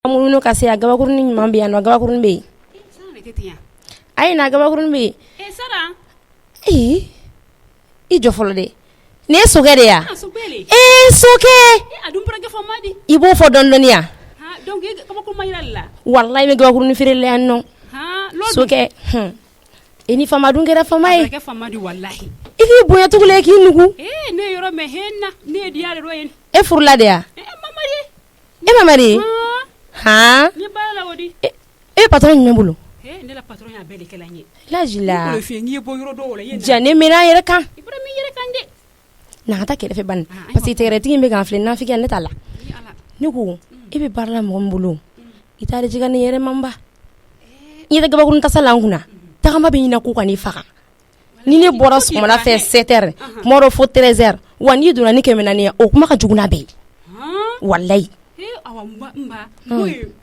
Amuno kasi agabakuruni ɲuman bɛ yan nɔ gabakuruni bɛ yen ayi na gabakuruni bɛ yen i jɔ fɔlɔ dɛ nin ye sokɛ de ya sokɛ i b'o fɔ dɔɔni ya wallahi bɛ gabakuruni feere la yan nɔ sokɛ i ni fama dun kɛra fama ye i k'i bonya tugula k'i nugu e furula de ya e mamari e patron ɲuman bolo lajila jane mina yɛrɛ kan na ka taa kɛrɛfɛ bani parce que tɛgɛrɛtigi bɛ k'an filɛ nafiki ne t'a la ne ko e bɛ baara la mɔgɔ min bolo i t'a jiga ni yɛrɛ manba i yɛrɛ gabakurun tasa la an kunna tagama bɛ ɲina ko ka n'i faga ni ne bɔra sɔgɔmada fɛ 7h kuma dɔ fo 13h wa n'i donna ni 400 ye o kuma ka jugu n'a bɛɛ ye wallahi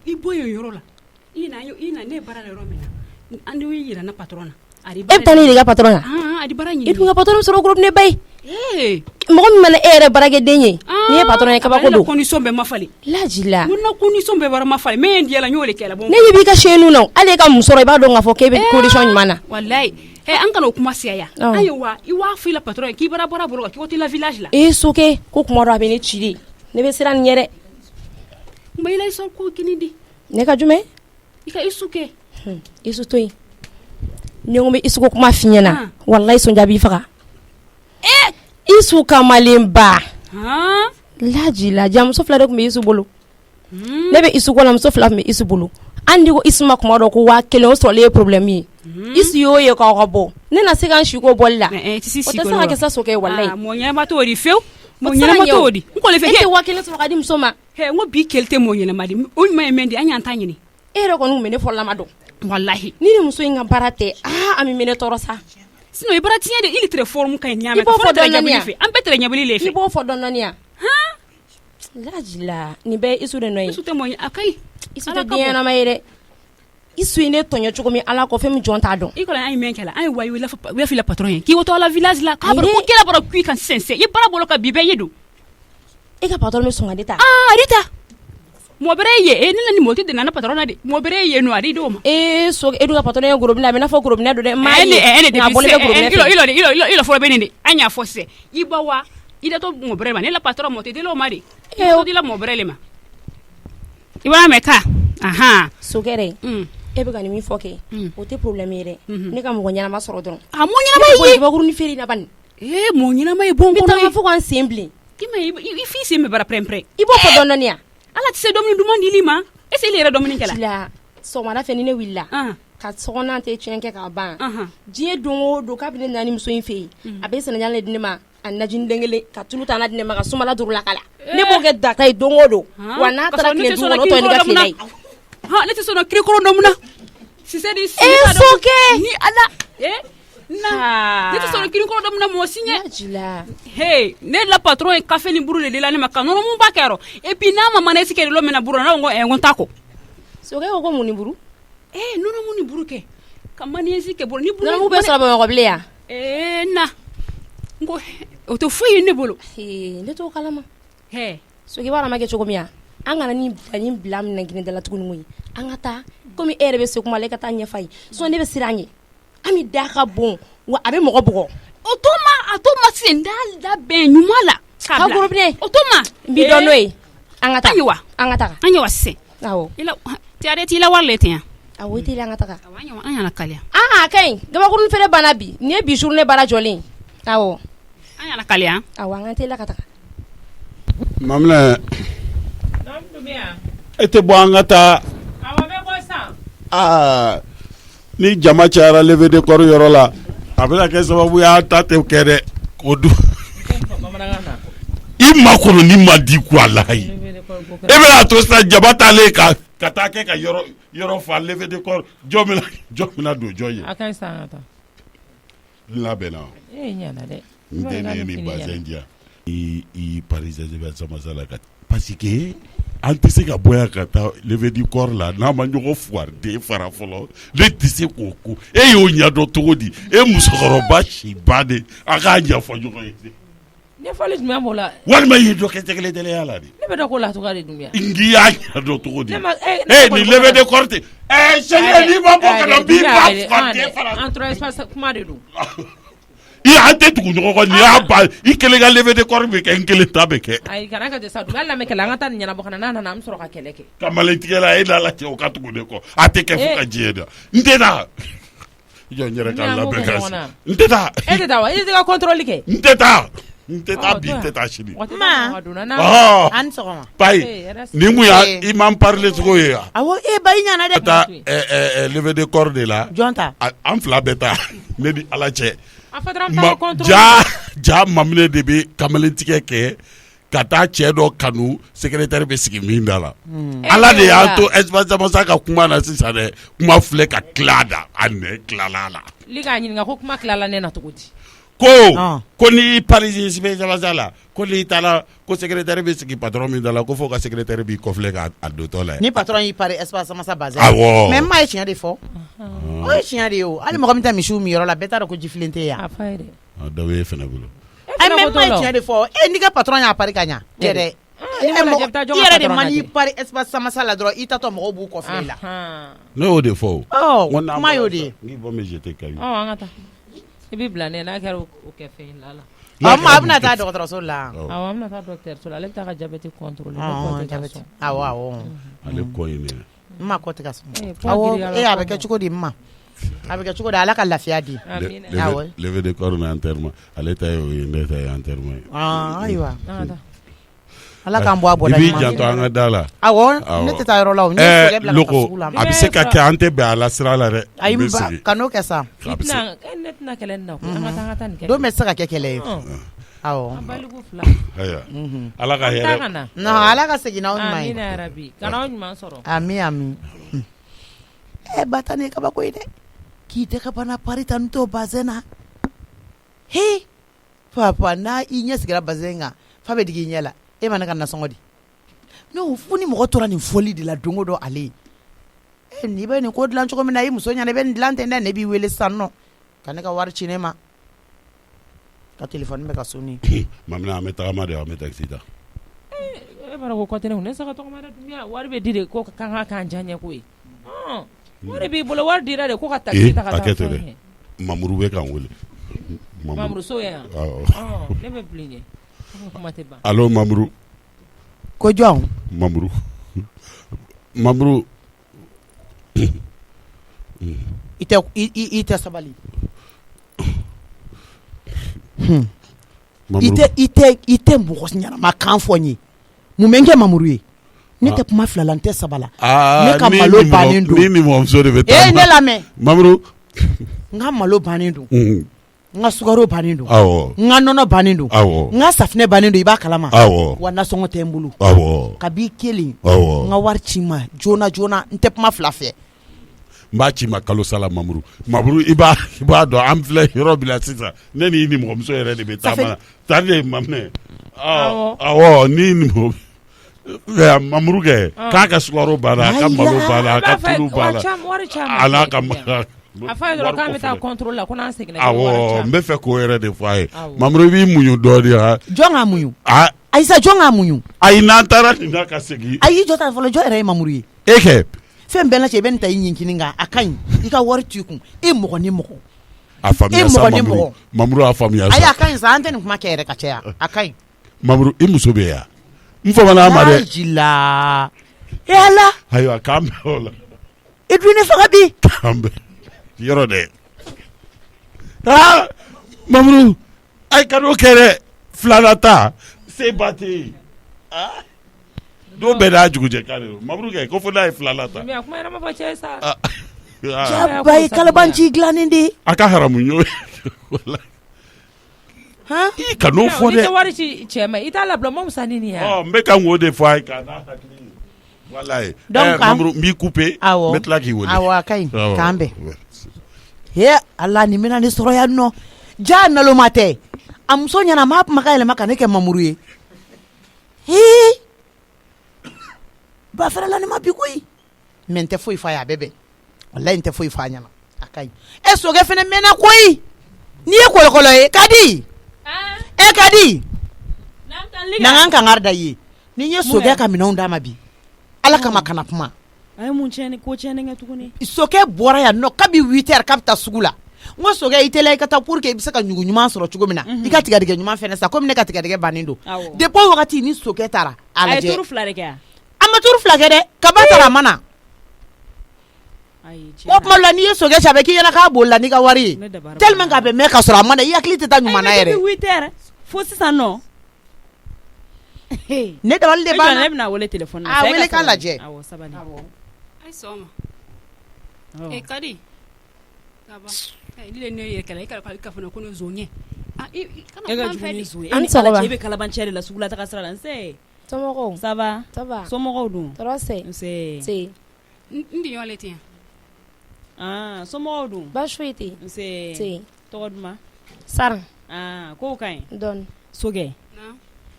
i boyo yɔrɔ la ina ne bara yɔrɔ min na an de yira na patron na e bɛ taa ne de ka patron na a di bara ɲini i dun ka patron sɔrɔ groupe ne ba ye mɔgɔ min mana e yɛrɛ barakɛden ye ni ye patron ye kabako don condition bɛɛ ma falen lajila mun na condition bɛɛ bara ma falen mais ndiya la ɲo le kɛla bon ne b'i ka chaîne na ale ka musɔrɔ i b'a dɔn ka fɔ k'e bɛ condition ɲuman na wallahi an kana o kuma siya ayiwa i wa fila patron k'i bara bɔra bolo k'i woti la village la sokɛ ko kuma dɔ a bɛ ne ci de ne bɛ siran nin yɛrɛ mba ila iso ko kini di ne ka jume ika isu ke isu to yi ne ngombe isu ko kuma finyana wallahi son jabi faga isu kamalemba laji la jam so fla de ko me isu bolo ne be isu ko lam so fla me isu bolo andi ko isu ma kuma do ko wa kele o so le problem yi isu yo ye ka bo ne na se kan shi ko bolla o ta sa ka sa so ke wallahi mo nyama to ri few mo nyama to di ko le fe e wa kele so ka di musoma ngo bi kelte mo nyina madi o ma mendi anya anta nyini e re ko nu me ne folla mado wallahi ni ni muso inga barate ami me ne torosa sino e barati de il très fort kan nyama ko fo don nania am betre nyabuli le fe ibo fo don nania lajila ni be isu de noy isu te mo akai isu de bien na mayre isu ne tonyo chukumi ala ko fem jonta don ikola ay menkela ay wayi we fi la patron ki woto la village la ka bro ko kila bro kui kan sense e bara bolo ka bibe yedo e ka patron me songa deta rita mo bere ye e ni la ni moti de na patron na de mo bere ye no ari do ma so e do ka patron e groupe na me na fo groupe na do de ma na bole de groupe na ilo fo be ni anya fo se ibawa ida to mo bere ma ne la patron mo te de lo mari e o di la mo bere le ma iba me ka so kere e be ka ni mi fo ke o te problème yere ne ka mo nyana ma soro don mo nyana ma yi ba groupe ni feri na ban mo nyana ma yi bon ko ta fo kan semble i fi se me bara prempre ibo fo don nania ala ti se domini dumandi lima e se le re domini kala la so mara fe ni ne willa ka sogona te chenke ka ban die dongo do ka bi ne nani muso infe abe se na nyale dinne ma anajin dengele ka tuluta na dinne ma ka sumala durula kala ne bo ke data dongo do wa na tara kle du no to ni ga kle ne ti so no kri koro domuna si se di si ni ala na ne ti so no kri koro domuna mo sinye ne la patron e café ni buru le la ne maka no mo ba kero e puis na mama na sike lo mena buru na ngo e ngon tako so ke ko muni buru no muni buru ke kamani sike buru ni buru no mo be so ba ko blia na ngo o to fuyi ne bolo ne to kalama so ke bara ma ke chokomia angana ni bani blam na gine dala tukuni ngoyi angata komi ere be se kuma le kata nya fay so ne be siranye ami daka bon wa abe mo bogo otoma sendal da ben nyumala kabla ha gurubne otoma bi donwe angata anya wase awo ila tiare ti la warle tian awo ti la angata anya na kalia kai gaba kurun fere banabi ne bi journée bara jolin awo anya na kalia awo angate la kataka mamla ete bo angata awo be ko sa ni jama cara lever de corps yoro la abela ke sababu ya tate kede kodu imma kono ni madi ko alahi ebela to sta jabata le ka katake ka yoro fa lever de corps jomina do joye akan sangata la bena nyana de ndene ni bazendia i paris de sama sala kat parce que antise ka boya kata lever du corps la na manjo foire de fara folo le tise koko e yo nya do todi e musoro ba shi bade aka nya fo jogo yete ne fali jumɛn b'o la walima i ye dɔ kɛ tɛgɛlɛtɛlɛya la de ne bɛ dɔ ko la cogoya de dun ya ngi y'a yira dɔ cogo di ni levée de corps tɛ sɛgɛ n'i ma bɔ ka na b'i ba fa den fara entre espace kuma de don i an tɛ tugu ɲɔgɔn kɔ n'i y'a ba i kelen ka levée de corps bɛ kɛ n kelen ta bɛ kɛ ayi kana kɛ sa hali n'a mɛ kɛlɛ an ka taa nin ɲɛnabɔ ka na n'a nana an bɛ sɔrɔ ka kɛlɛ kɛ kamalentigɛla e n'ala cɛ o ka tugu ne kɔ a tɛ kɛ fo ka diɲɛ da n tɛ taa jɔn yɛrɛ ka labɛn ka se n tɛ taa e tɛ taa wa e tɛ ka contrôle kɛ n tɛ taa n tɛ taa bi n tɛ taa sini an sɔgɔma bayi ni mun y'a i m'an parler cogo ye yan awɔ ba i ɲana dɛ ka taa levée de corps de la jɔn ta an fila bɛ taa ne ni ala cɛ ja mamine de bɛ kamalentigɛ kɛ ka taa cɛ dɔ kanu secrétaire bɛ sigi min da la ala de y'an to espace masa ka kuma na sisan dɛ kuma filɛ ka tila da a nɛ tilala la li k'a ɲininka ko kuma tilala ne na cogo di ko n'i parisi espace masa la ko n'i taara ko secrétaire bɛ sigi patron min da la ko fo ka secrétaire b'i kɔfilɛ ka a dotɔ la ni patron y'i pari espace masa bazin awɔ mais ma ye tiɲɛ de fɔ o ye tiɲɛ de ye o hali mɔgɔ min tɛ misiw min yɔrɔ la bɛɛ t'a dɔn ko jifilen tɛ yan a fa ye dɛ dɔ bɛ e fana bolo mais ma ye tiɲɛ de fɔ n'i ka patron y'a pari ka ɲa tɛ dɛ i yɛrɛ de man n'i pari espace masa la dɔrɔn i tatɔ mɔgɔw b'u kɔfilɛ la ne y'o de fɔ o kuma y'o de ye n'i bɔ min jeté ka ɲi an ka taa i b'i bila ne n'a kɛra o kɛ fɛn la a bɛna taa dɔgɔtɔrɔso la awɔ an bɛna taa dɔgɔtɔrɔso la ale bɛ taa ka jabɛti contrôler awɔ ale kɔ ye ne n ma kɔ tɛ ka sɔn awɔ a bɛ kɛ cogo di ma a bɛ kɛ cogo di ala ka lafiya di levée de corps na enterrement ale ta ye o ye ne ta ye enterrement ayiwa ala k'an bɔ a bɔda i b'i janto an ka da la awɔ ne tɛ taa yɔrɔ la o n ye sɛgɛ bila ka taa sugu la a bɛ se ka kɛ an tɛ bɛn a la sira la dɛ ayi ka n'o kɛ sa ne tɛna kɛlɛ nin na an ka taa nin kɛ don bɛ se ka kɛ kɛlɛ ye awɔ baliku fila ala ka hɛrɛ ala ka segin n'aw ɲuman ye amina yarabi kana aw ɲuman sɔrɔ ami bata ne kabako ye dɛ k'i tɛ ka bana pari ta n t'o bazɛn na he papa n'a i ɲɛ sigira bazɛn kan fa bɛ digi i ɲɛ la e ma ne ka nasɔngɔ di no fo ni mɔgɔ tora nin foli de la don o don ale n'i bɛ nin ko dilan cogo min na i muso ɲɛna i bɛ nin dilan ten dɛ ne b'i wele sisan nɔ ka ne ka wari ci ne ma ka téléphone bɛ ka sonni mamina an bɛ tagama de an bɛ taxi ta e b'a dɔn ko kɔtɛ ne kun ne saga tɔgɔma dɛ dumiya wari bɛ di de ko kan ka k'an diya ɲɛ ko ye wari b'i bolo wari dira de ko ka taxi ta ka taa fɛn kɛ mamuru bɛ k'an wele mamuru so ye yan ne bɛ bilen ɲɛ kuma tɛ ban allo mamuru ko jɔn mamuru i tɛ sabali i tɛ mɔgɔ ɲɛnama kan fɔ n ye mun bɛ n kɛ mamuru ye ne tɛ kuma fila la n tɛ sabala ne ka malo bannen don ni mɔmuso de bɛ taa ne lamɛn mamuru n ka malo bannen don n ka sukaro bannen don n ka nɔnɔ bannen don n ka safinɛ bannen don i b'a kalama wa nasɔngɔ tɛ n bolo ka b'i kelen n ka wari ci ma joona joona n tɛ kuma fila fɛ n b'a ci ma kalo sala mamuru i b'a dɔn an filɛ yɔrɔ bila sisan ne ni mɔmuso yɛrɛ de bɛ taama na tari de maminɛ awɔ ni mamuru kɛ k'a ka sukaro banna a ka malo banna a ka tulu banna a n'a ka a fa ye dɔrɔn k'an bɛ taa contrôle la ko n'an seginna awɔ n bɛ fɛ k'o yɛrɛ de fɔ a ye mamuru i b'i muɲu dɔɔni ha jɔn k'a muɲu ayisa jɔn k'a muɲu ayi n'an taara nin na ka segin ayi jɔ ta fɔlɔ jɔn yɛrɛ ye mamuru ye e kɛ fɛn bɛɛ la cɛ i bɛ nin ta i ɲinkinin kan a ka ɲi i ka wari t'i kun e mɔgɔ ni mɔgɔ a faamuya sa mamuru y'a faamuya sa ayi a ka ɲi sa an tɛ nin kuma kɛ yɛrɛ ka caya a ka ɲi mamuru i muso bɛ yan n famana ma dɛ jila yala ayiwa k'an bɛn o la i dun ne faga bi k'an bɛn yɔrɔ dɛ mamuru ayi ka n'o kɛ dɛ filanan ta se ba tɛ yen don bɛɛ n'a jugujɛ kan de don mamuru kɛ ko fo n'a ye filanan ta mais kuma yɛrɛ ma fɔ cɛ sa jaba ye kalabanci dilannen de a ka haramu y'o ye i ka n'o fɔ dɛ i tɛ wari ci cɛ ma i t'a labila ma wusa ni nin ye n bɛ ka n k'o de fɔ a ye k'a n'a hakili ye walayi mamuru n b'i couper n bɛ tila k'i wele awɔ a ka ɲi k'an bɛn ala nin bɛna ne sɔrɔ yan nɔ ja naloma tɛ a muso ɲɛna m'a kuma ka yɛlɛma ka ne kɛ mamuru ye ba fɛrɛla ne ma bi koyi mɛ n tɛ foyi f'a ye a bɛ bɛn walayi n tɛ foyi f'a ɲɛna a ka ɲi e sokɛ fɛnɛ mɛnna koyi n'i ye kɔlɔkɔlɔ ye ka di ka di n'an kan kangari da ye ni ye sokɛ ka minɛnw d'a ma bi ala kama kana kuma ay mun tiɲɛ ko tiɲɛ ngɛ tuguni sokɛ bɔra yan nɔ kabi 8h k'a bɛ taa sugu la n ko sokɛ i teliya i ka taa pour que i bɛ se ka ɲugu ɲuman sɔrɔ cogo min na i ka tigɛdɛgɛ ɲuman fɛnɛ sa komi ne ka tigɛdɛgɛ bannen don depuis wagati ni sokɛ taara a lajɛ a ye turu 2 de kɛ a ma turu 2 kɛ dɛ kaba taara a ma na o tuma la n'i ye sokɛ ci a bɛ k'i ɲɛna k'a bolila n'i ka wari ye tellement k'a bɛ mɛn ka sɔrɔ a ma na i hakili tɛ taa ɲuman na yɛrɛ 8h fo sisan nɔ ne dabali de b'a ne bɛna wele téléphone na a wele k'a lajɛ awɔ sabali ay sɔgɔma kadi kaba ni le ne yɛrɛ kɛlɛ i ka fana ko ne zonɲɛ e ka jugu ni zo ye an sɔgɔma e bɛ kalabanciya de la sugu la taga sira la nse somɔgɔw ça va somɔgɔw dun tɔɔrɔ se nse n di ɲɔgɔn le tɛ yan somɔgɔw dun baasi foyi tɛ nse tɔgɔ duman Saran kow ka ɲi dɔɔni sokɛ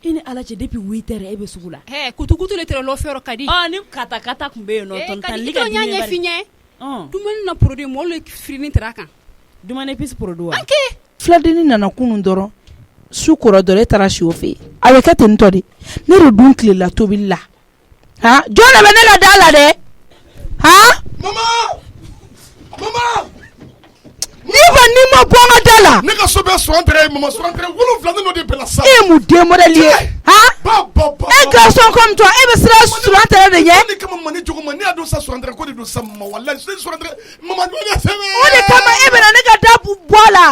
i ni ala cɛ depuis 8h e bɛ sugu la kutukutu le tɛrɛ lɔfɛyɔrɔ ka di ni kata kun bɛ yen nɔ tɔntɔnli ka dimi bari ɲɛ fi ɲɛ dumuni na produit mɔlu le firini tɛrɛ a kan dumuni épice produit wa filadenni nana kunun dɔrɔn su kɔrɔ dɔrɔn e taara si o fɛ yen a bɛ kɛ ten tɔ de ne de dun tilela tobili la jɔn de bɛ ne ka da la dɛ mama ni ma bɔ n ka da la ne ka so bɛ surantere mama surantere 7 n'o de bɛna sa e ye mun den modèle ye e garçon comme toi e bɛ siran surantere de ɲɛ ne kama mani jogo ma ne y'a dɔn sa surantere ko de don sa mama wallahi surantere mama do ne sɛbɛ o de kama e bɛna ne ka da bɔ a la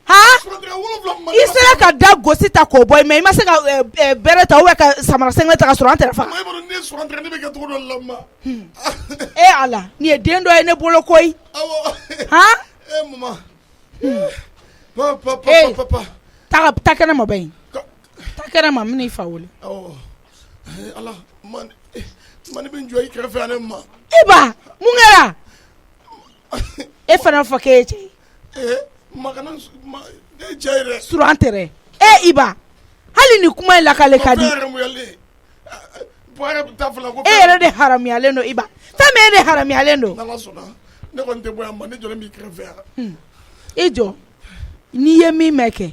i sera ka da gosi ta k'o bɔ mais i ma se ka bɛrɛ ta ou bien ka samara sɛngɛ ta ka sɔrɔ an tɛrɛ faga ne surantere ne bɛ kɛ cogo dɔ la ma ala nin ye den dɔ ye ne bolo koyi mama papa ta kɛnɛ ma bɛyi ta kɛnɛ ma min i fa wele ala mani bɛ jɔ i kɛrɛfɛ yan ne ma Iba mun kɛra e fana fɔ k'e cɛ ye makana e cɛ ye dɛ suran tɛrɛ Iba hali ni kuma in lakale ka di e yɛrɛ de haramuyalen don Iba fɛn min e de haramuyalen don n'Ala sɔnna ne kɔni tɛ bɔ yan ma ne jɔlen b'i kɛrɛfɛ yan i jɔ n'i ye min mɛn kɛ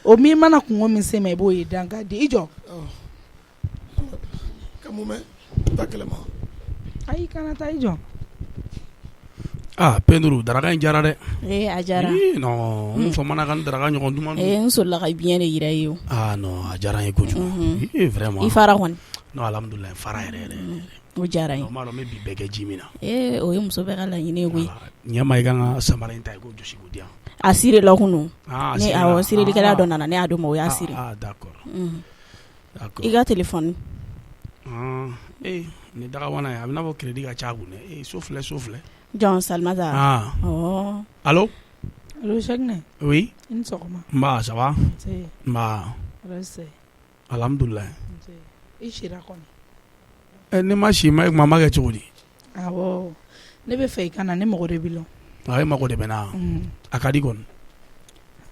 o min mana kungo min se ma i b'o ye danga di i jɔ ka mun mɛn ta kɛlɛ ma ayi kana taa i jɔ Penduru daraka in jara dɛ a jara non mun fɔ mana kan daraka ɲɔgɔn duman n sɔrɔla ka biɲɛ de yira i ye non a diyara n ye kojugu vraiment i fara kɔni non alhamdulilayi fara yɛrɛ o diyara n ye n b'a dɔn n bɛ bi bɛɛ kɛ ji min na o ye muso bɛɛ ka laɲini ye koyi ɲɛma i kan ka samara in ta i ko josi k'o di yan a siri la kunu awɔ sirilikɛla dɔ nana ne y'a dɔn ma o y'a siri d'accord i ka téléphone ni dagawana ye a bɛ n'a fɔ crédit ka ca a kun dɛ so filɛ John Salmata allô Cheikhna oui i ni sɔgɔma nba ça va nba alhamdulilayi i sira kɔni ne ma si ma e kuma ma kɛ cogo di awɔ ne bɛ fɛ i ka na ne mago de b'i la e mago de bɛ na a ka di kɔni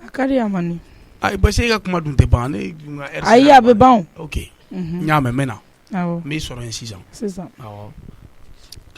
a ka di a ma ni parce que e ka kuma dun tɛ ban ne ayi a bɛ ban ok n y'a mɛn n bɛ na awɔ n b'i sɔrɔ yen sisan awɔ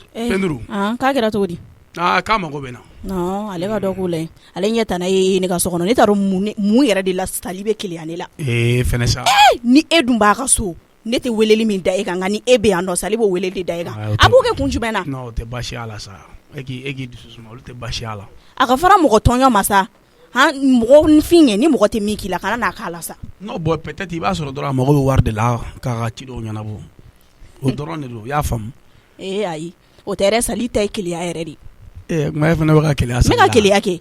Penduru k'a kɛra cogo di k'a mago bɛ na non ale ka dɔ k'o la ale ɲɛ tana ye ne ka so kɔnɔ ne t'a dɔn mun yɛrɛ de la sali bɛ keleya ne la fɛnɛ sa ni e dun b'a ka so ne tɛ weleli min da e kan nka ni e bɛ yan nɔ sali b'o weleli da e kan a b'o kɛ kun jumɛn na non o tɛ baasi y'a la sa e k'i dusu suma olu tɛ baasi y'a la a ka fara mɔgɔ tɔɲɔ ma sa mɔgɔ fin ye ni mɔgɔ tɛ min k'i la kana n'a k'a la sa non bon peut-être i b'a sɔrɔ dɔrɔn a mago bɛ wari de la k'a ka ci dɔw ɲɛnabɔ o dɔrɔn de don i y'a faamu ayi o tɛ yɛrɛ sali ta ye keleya yɛrɛ de kuma e fana bɛ ka keleya sali la ne ka keleya kɛ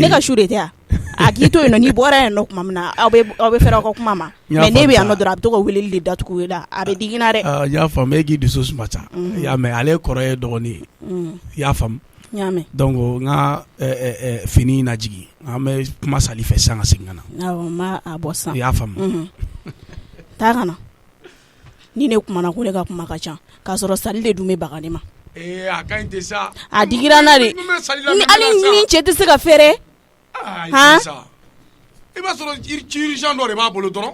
ne ka su de tɛ yan a k'i to yen nɔ n'i bɔra yen nɔ tuma min na aw bɛ fɛrɛ aw ka kuma ma mais ne bɛ yan nɔ dɔrɔn a bɛ to ka weleli de datugu la a bɛ digina dɛ n y'a faamu e k'i dusu suma sa i y'a mɛn ale kɔrɔ ye dɔgɔnin ye i y'a faamu n y'a mɛn donc n ka fini na jigin an bɛ kuma sali fɛ sisan ka segin ka na awɔ n b'a bɔ sisan i y'a faamu taa ka na ni ne kumana ko ne ka kuma ka ca k'a sɔrɔ sali de dun bɛ baga ne ma a ka ɲi tɛ sa a digira n na de hali ni cɛ tɛ se ka fɛrɛ i b'a sɔrɔ urgent dɔ de b'a bolo dɔrɔn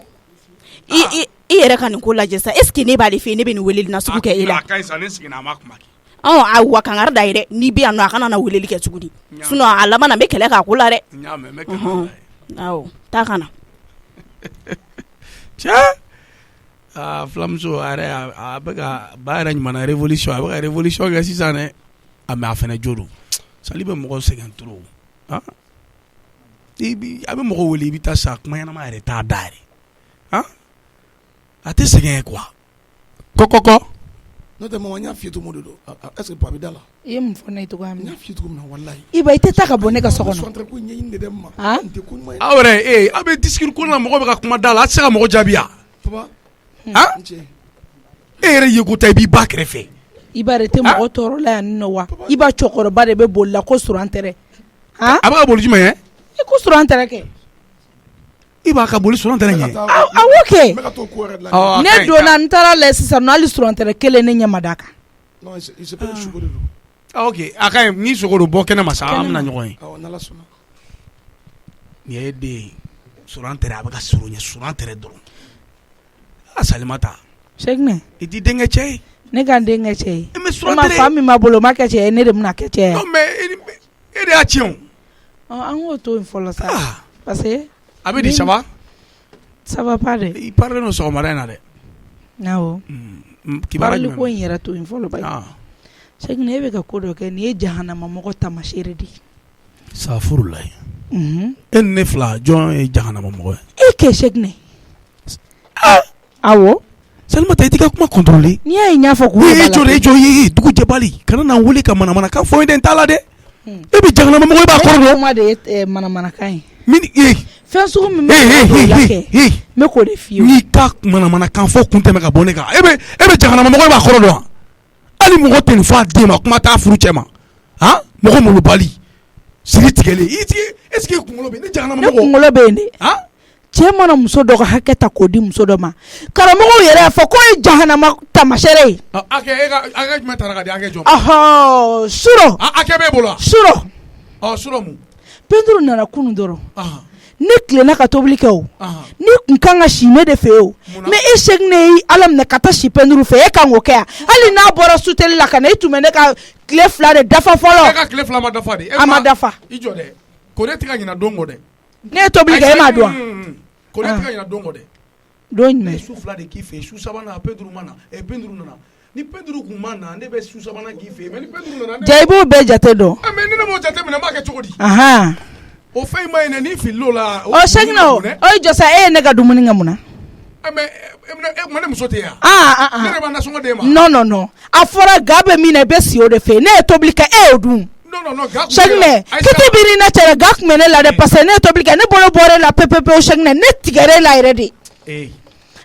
i yɛrɛ ka nin ko lajɛ sa est ce que ne b'ale fɛ yen ne bɛ nin weleli nasugu kɛ e la a ka ɲi sa ne seginna a ma kuma kɛ wa kangari da ye dɛ n'i bɛ yan nɔ a kana na weleli kɛ tuguni sinon a laban na n bɛ kɛlɛ k'a ko la dɛ n y'a mɛn n bɛ kɛlɛ awɔ taa ka na flamuso a bɛ ka ba yɛrɛ ɲuman révolution a bɛ ka révolution kɛ sisan dɛ a mɛ a fɛnɛ jo don sali bɛ mɔgɔ sɛgɛn trop a bɛ mɔgɔ wele i bɛ taa sa kuma ɲɛnama yɛrɛ t'a da yɛrɛ a tɛ sɛgɛn quoi kɔkɔkɔ n'o tɛ maman n y'a f'i ye cogo min don est-ce que papi da la i ye mun fɔ ne ye cogoya min n y'a f'i ye cogo min na walahi Iba i tɛ taa ka bɔ ne ka so kɔnɔ ko ɲɛɲini de dɛ ma n tɛ ko ɲuman ye aw yɛrɛ a bɛ discours ko la mɔgɔ bɛ ka kuma da la a tɛ se ka mɔgɔ jaabi ya papa e yɛrɛ ye ko ta i b'i ba kɛrɛfɛ Iba de tɛ mɔgɔ tɔɔrɔ la yan nɔ wa Iba cɛkɔrɔba de bɛ boli la ko suran tɛrɛ a bɛ ka boli jumɛn ye i ko suran tɛrɛ kɛ Iba ka boli suran tɛrɛ ɲɛ awɔ kɛ ne donna n taara lajɛ sisan nɔ hali suran tɛrɛ kelen ne ɲɛ ma d'a kan non il se peut que sugo de don ok a ka ɲi ni sogo don bɔ kɛnɛ ma sa an bɛna ɲɔgɔn ye n'ala sɔnna nin ye den ye suran tɛrɛ a bɛ ka surun ɲɛ suran tɛrɛ dɔrɔn a Salimata Seginɛ i t'i denkɛ cɛ ye ne ka n denkɛ cɛ ye mais suran e ma fa min ma bolo o ma kɛ cɛ ye ne de bɛna kɛ cɛ ye non mais e de y'a tiɲɛ o an k'o to yen fɔlɔ sa parce que a bɛ di ça va ça va pas dɛ i parlen no sɔgɔmada in na dɛ awɔ kibaruya parli ko in yɛrɛ to yen fɔlɔ ba Seginɛ e bɛ ka ko dɔ kɛ nin ye jahanama mɔgɔ tamaseere de ye safurulayi e ni ne fila jɔn ye jahanama mɔgɔ ye e kɛ Seginɛ awɔ Salimata i t'i ka kuma contrôler n'i y'a ye n y'a fɔ k'u e jɔ ye dugu jɛbali kana na n wele ka manamanakan fɔ n ye dɛ n t'a la dɛ e bɛ jahanama mɔgɔ i b'a kɔrɔ dɔn kuma de ye manamanakan ye fɛn sugu min bɛ la kɛ n bɛ k'o de f'i ye n'i ka manamanakan fɔ kun tɛmɛ ka bɔ ne kan e bɛ jahanama mɔgɔ i b'a kɔrɔ dɔn hali mɔgɔ tɛ nin fɔ a den ma kuma t'a furu cɛ ma mɔgɔ molobali siri tigɛlen est-ce que kunkolo bɛ ne jahanama mɔgɔ ne kunkolo bɛ yen de cɛ mana muso dɔ ka hakɛ ta k'o di muso dɔ ma karamɔgɔw yɛrɛ y'a fɔ k'o ye jahanama tamasɛrɛ ye a kɛ jumɛn taara ka di a kɛ jɔn suro a kɛ b'e bolo wa suro mun Pedro nana kunun dɔrɔn ne tilenna ka tobili kɛ o ne kun kan ka si ne de fɛ o mais e Seginɛ ye Ala minɛ ka taa si Pedro fɛ e kan k'o kɛ yan hali n'a bɔra suteli la ka na e tun bɛ ne ka tile 2 de dafa fɔlɔ e ka tile 2 ma dafa de a ma dafa i jɔ dɛ ko ne tɛ ka ɲinɛ don kɔ dɛ ne ye tobili kɛ e m'a dɔn wa ko ne tɛ ka ɲinɛ don kɔ dɛ don jumɛn su 2 de k'i fɛ su 3nan Pedro ma na Pedro nana ni Pedro kun ma na ne bɛ su 3nan k'i fɛ mais ni Pedro nana ja i b'o bɛɛ jate dɔn mais ni ne m'o jate minɛ n b'a kɛ cogo di o fɛn in ma ɲinɛ ni filila o la Seginɛ o jɔ sa e ye ne ka dumuni kɛ mun na mais e kuma ne muso tɛ yan ne de b'a nasɔngɔ d'e ma non a fɔra ga bɛ min na i bɛ si o de fɛ ne ye tobili kɛ e y'o dun Seginɛ kiti biri na cɛla ga kun bɛ ne la dɛ parce que ne ye tobili kɛ ne bolo bɔra e la pepepewu Seginɛ ne tigɛra e la yɛrɛ de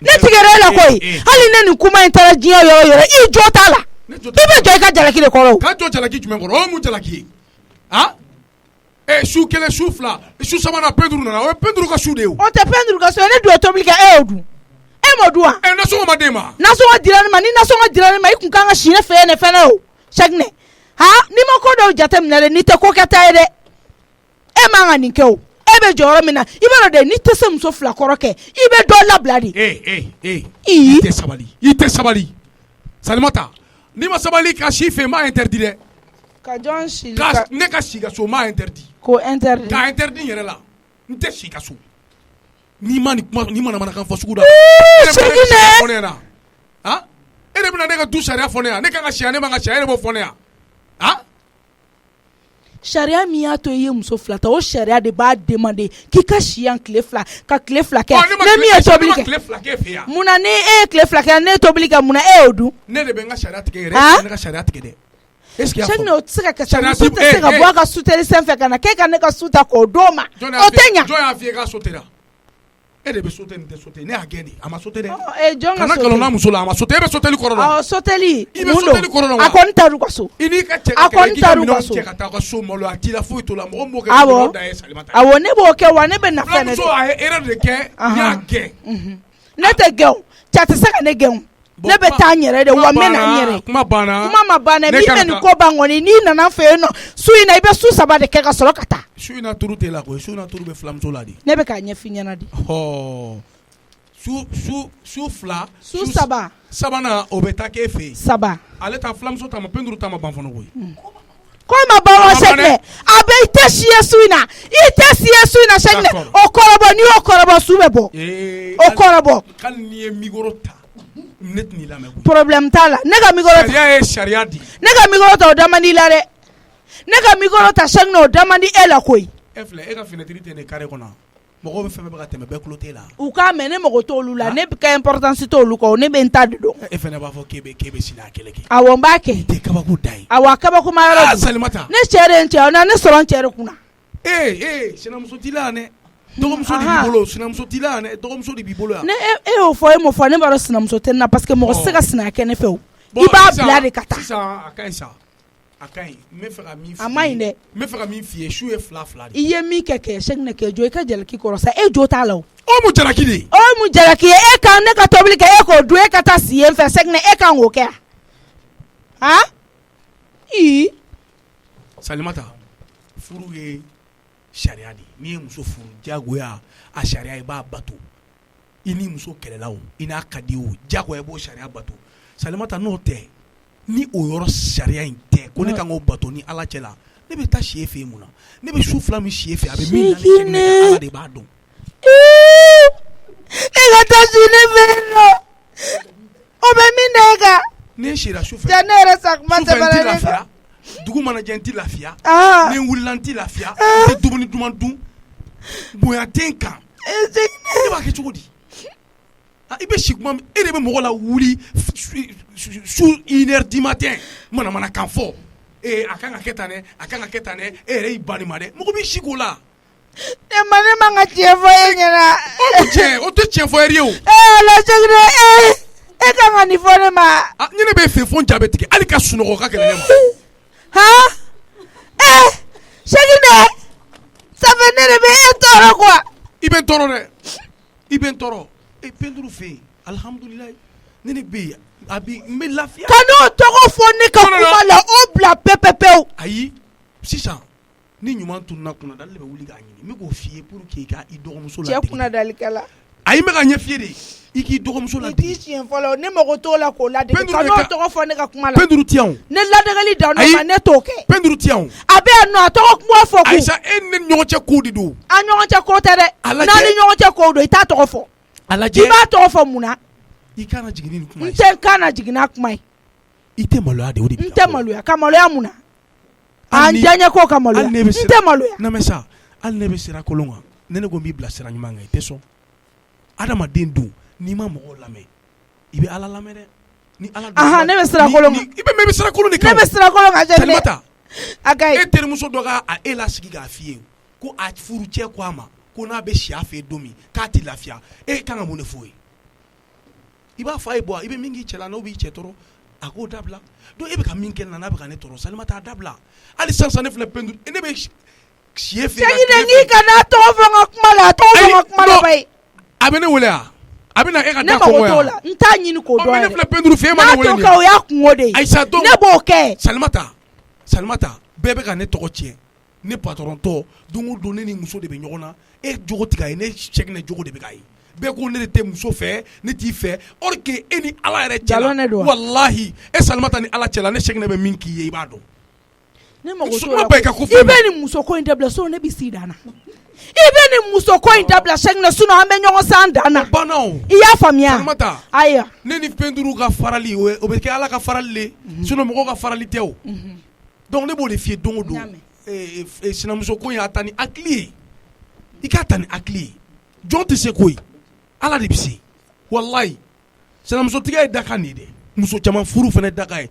ne tigɛra e la koyi hali ne nin kuma in taara diɲɛ yɔrɔ yɔrɔ i jɔ t'a la i bɛ jɔ i ka jalaki de kɔrɔ k'a jɔ jalaki jumɛn kɔrɔ o ye mun jalaki ye su kelen su 2 su 3nan Pedro nana o ye Pedro ka su de ye o tɛ Pedro ka su ye ne dun ye tobili kɛ e y'o dun e m'o dun wa nasɔngɔ ma d'e ma nasɔngɔ dira ne ma ni nasɔngɔ dira ne ma i kun kan ka si ne fɛ yen ne fɛnɛ o Seginɛ n'i ma ko dɔw jate minɛ dɛ n'i tɛ ko kɛta ye dɛ e man ka nin kɛ o e bɛ jɔ yɔrɔ min na i b'a dɔn dɛ n'i tɛ se muso 2 kɔrɔ kɛ i bɛ dɔ labila de i tɛ sabali Salimata n'i ma sabali ka si fɛ n b'a interdit dɛ ka jɔn si ne ka si ka so n b'a interdit ko interdit ka interdit yɛrɛ la n tɛ si ka so n'i ma nin kuma n'i manamanakan fɔ sugu da Seginɛ e de bɛna ne ka du sariya fɔ ne yan ne kan ka si yan ne man ka si yan e de b'o fɔ ne yan sariya min y'a to i ye muso 2 ta o sariya de b'a demander k'i ka si yan tile 2 ka tile 2 kɛ ne min ye tobili kɛ munna ni e ye tile 2 kɛ ne ye tobili kɛ munna e y'o dun ne de bɛ n ka sariya tigɛ yɛrɛ ne ka sariya tigɛ dɛ Seginɛ o tɛ se ka kɛ sa muso tɛ se ka bɔ a ka suteli sen fɛ ka na k'e ka ne ka su ta k'o d'o ma o tɛ ɲa jɔn y'a f'i ye k'a sotera e de bɛ sote nin tɛ sote ne y'a gɛn de a ma sote dɛ jɔn ka kana nkalon n'a muso la a ma sote e bɛ soteli kɔrɔ dɔn soteli i bɛ soteli kɔrɔ dɔn wa a kɔni taar'u ka so i n'i ka cɛ ka kɛlɛ k'i ka minɛnw cɛ ka taa ka so malo a t'i la foyi t'o la mɔgɔ m'o kɛ awɔ da ye Salimata awɔ ne b'o kɛ wa ne bɛ nafa ne fulamuso a ye erreur de kɛ n y'a gɛn ne tɛ gɛn o cɛ tɛ se ka ne gɛn o ne bɛ taa n yɛrɛ de wa n bɛ na n yɛrɛ kuma banna kuma ma banna min bɛ nin ko ban kɔni n'i nana fɛ yen nɔ su in na i bɛ su 3 de kɛ ka sɔrɔ ka taa su in na turu t'e la koyi su in na turu bɛ fulamuso la de ne bɛ k'a ɲɛf'i ɲɛna de su 2 su 3 sabanan o bɛ taa k'e fɛ yen 3 ale ta fulamuso ta ma Pedro ta ma ban fɔlɔ koyi ma ba Cheikh abe ite siye suina Cheikh o korobo ni o korobo subebo o korobo kan ni migoro ta net ni la me problème tala ne ga migoro sharia di ne ga migoro ta o damandi la de ne ga migoro ta Cheikh no damandi ela koy efle e ka fenêtre te ne carré kona mogo be feme be ka teme be cloté la u ka mene mogo to lula ne ka importance to lu ko ne be ntade do e fene ba fo kebe sina keleke awon ba ke te kaba ku dai awa kaba ku ma yaro Salimata ne chere nche ona ne soron chere kuna sina muso tilane dogo muso di bibolo sina muso tilane dogo muso di bibolo ya ne o fo mo fo ne baro sina muso tenna parce que mo se ka sina ke ne feo iba bla de kata ça akai me fera mi fi amaine me fera mi fi chou e fla iye mi keke Cheikh ne ke jo ka jel ki ko sa e jo ta law o mu jaraki de e kan ne ka tobli ke e ko do e kata si en fe Cheikh ne e kan wo ke ha Salimata furu ye sharia di ni muso furu jagoya a sharia e ba bato ini muso kelelawo ina kadiwo jagoya bo sharia bato Salimata no te ni o yɔrɔ sariya in tɛ ko ne kan k'o bato ni ala cɛ la ne bɛ taa sie fɛ yen mun na ne bɛ su fila min sie fɛ a bɛ min na ne cɛ ne ala de b'a dɔn. E ka taa su ne fɛ yen nɔ o bɛ min da e kan. ne sira su fɛ ja ne yɛrɛ sakuma tɛmɛna ne kan su fɛ n tɛ lafiya dugu mana jɛ n tɛ lafiya ne wulila n tɛ lafiya n tɛ dumuni duman dun bonya tɛ n kan ne b'a kɛ cogo di. I bɛ si kuma e de bɛ mɔgɔ la wuli su 1h du matin mana kan fɔ a kan ka kɛ tan dɛ a kan ka kɛ tan dɛ e yɛrɛ y'i ban nin ma dɛ mɔgɔ b'i si k'o la. ne man ka tiɲɛ fɔ e ɲɛna. o tɛ tiɲɛ fɔ e ye o. ala Cheikh ne e kan ka nin fɔ ne ma. ni ne bɛ fɛ fɔ n ja bɛ tigɛ hali ka sunɔgɔ ka gɛlɛn ne ma. Cheikh ne ça fait ne de bɛ e tɔɔrɔ quoi. i bɛ n tɔɔrɔ dɛ i bɛ n tɔɔrɔ. Penduru fe alhamdulilayi ne ne be abi n bɛ lafiya kan'o tɔgɔ fɔ ne ka kuma la o bila pepepewu ayi sisan ni ɲuman tununa kunna dali bɛ wuli k'a ɲini n bɛ k'o f'i ye pour que i dɔgɔmuso ladege cɛ kunna dalikɛla ayi n bɛ ka ɲɛ f'i ye de i k'i dɔgɔmuso ladege i t'i siɲɛ fɔlɔ ne mago t'o la k'o ladege kan'o tɔgɔ fɔ ne ka kuma la Penduru ti yan ne ladegeli dan n'o ma ne t'o kɛ Penduru ti yan a bɛ yan nɔ a tɔgɔ kuma fɔ ko Ayisa e ni ne ɲɔgɔn cɛ ko de don a ɲɔgɔn cɛ ko tɛ dɛ n'a ni ɲɔgɔn cɛ ko don i t'a tɔgɔ fɔ i b'a tɔgɔ fɔ mun na i kana jigin ni kuma ye n tɛ n kana jigin n'a kuma ye i tɛ maloya de o de b'i n tɛ maloya ka maloya mun na an diyaɲɛ ko ka maloya n tɛ maloya namɛ sa hali ne bɛ sira kolon kan ne ko n b'i bila sira ɲuman kan i tɛ sɔn adamaden dun n'i ma mɔgɔw lamɛn i bɛ ala lamɛn dɛ ni ala ne bɛ sira kolon kan i bɛ sira kolon de kan ne bɛ sira kolon kan Salimata a ka e terimuso dɔ ka e lasigi k'a f'i ye ko a furu cɛ ko a ma ko n'a bɛ si a fɛ don min k'a tɛ lafiya e kan ka mun de f'o ye i b'a fɔ a ye bɔ i bɛ min k'i cɛ la n'o b'i cɛ tɔɔrɔ a k'o dabila donc e bɛ ka min kɛ na n'a bɛ ka ne tɔɔrɔ Salimata a dabila hali sisan ne filɛ Penduru ne bɛ si e fɛ Cheikh de n'i kana tɔgɔ fɔ n ka kuma la a tɔgɔ fɔ n ka kuma la bayi a bɛ ne wele wa a bɛ na e ka da kɔngɔ yan ne mago t'o la n t'a ɲini k'o dɔn ne filɛ Penduru fɛ e ma ne wele n'a to kɛ o y'a kungo de ye Ayisa donc ne b'o kɛ Salimata bɛɛ bɛ ka ne tɔgɔ tiɲɛ ne patron tɔ don o don ne ni muso de bɛ ɲɔgɔn na e jogo tɛ k'a ye ne Cheikh ne jogo de bɛ k'a ye bɛɛ ko ne de tɛ muso fɛ ne t'i fɛ or que e ni ala yɛrɛ cɛ la walahi e Salimata ni ala cɛ la ne Cheikh ne bɛ min k'i ye i b'a dɔn ne mago t'o la i bɛ nin muso ko in dabila sinon ne bɛ s'i dan na i bɛ nin muso ko in dabila Cheikh ne sinon an bɛ ɲɔgɔn san dan na banna o i y'a faamuya Salimata ayiwa ne ni Penduru ka farali o bɛ kɛ ala ka farali le sinon mɔgɔw ka farali tɛ o donc ne b'o de f'i ye don o don sinamuso ko in y'a ta ni hakili ye i k'a ta ni hakili ye jɔn tɛ se ko ye ala de bɛ se walayi sinamusotigiya ye dakan de ye dɛ muso caman furu fana dakan ye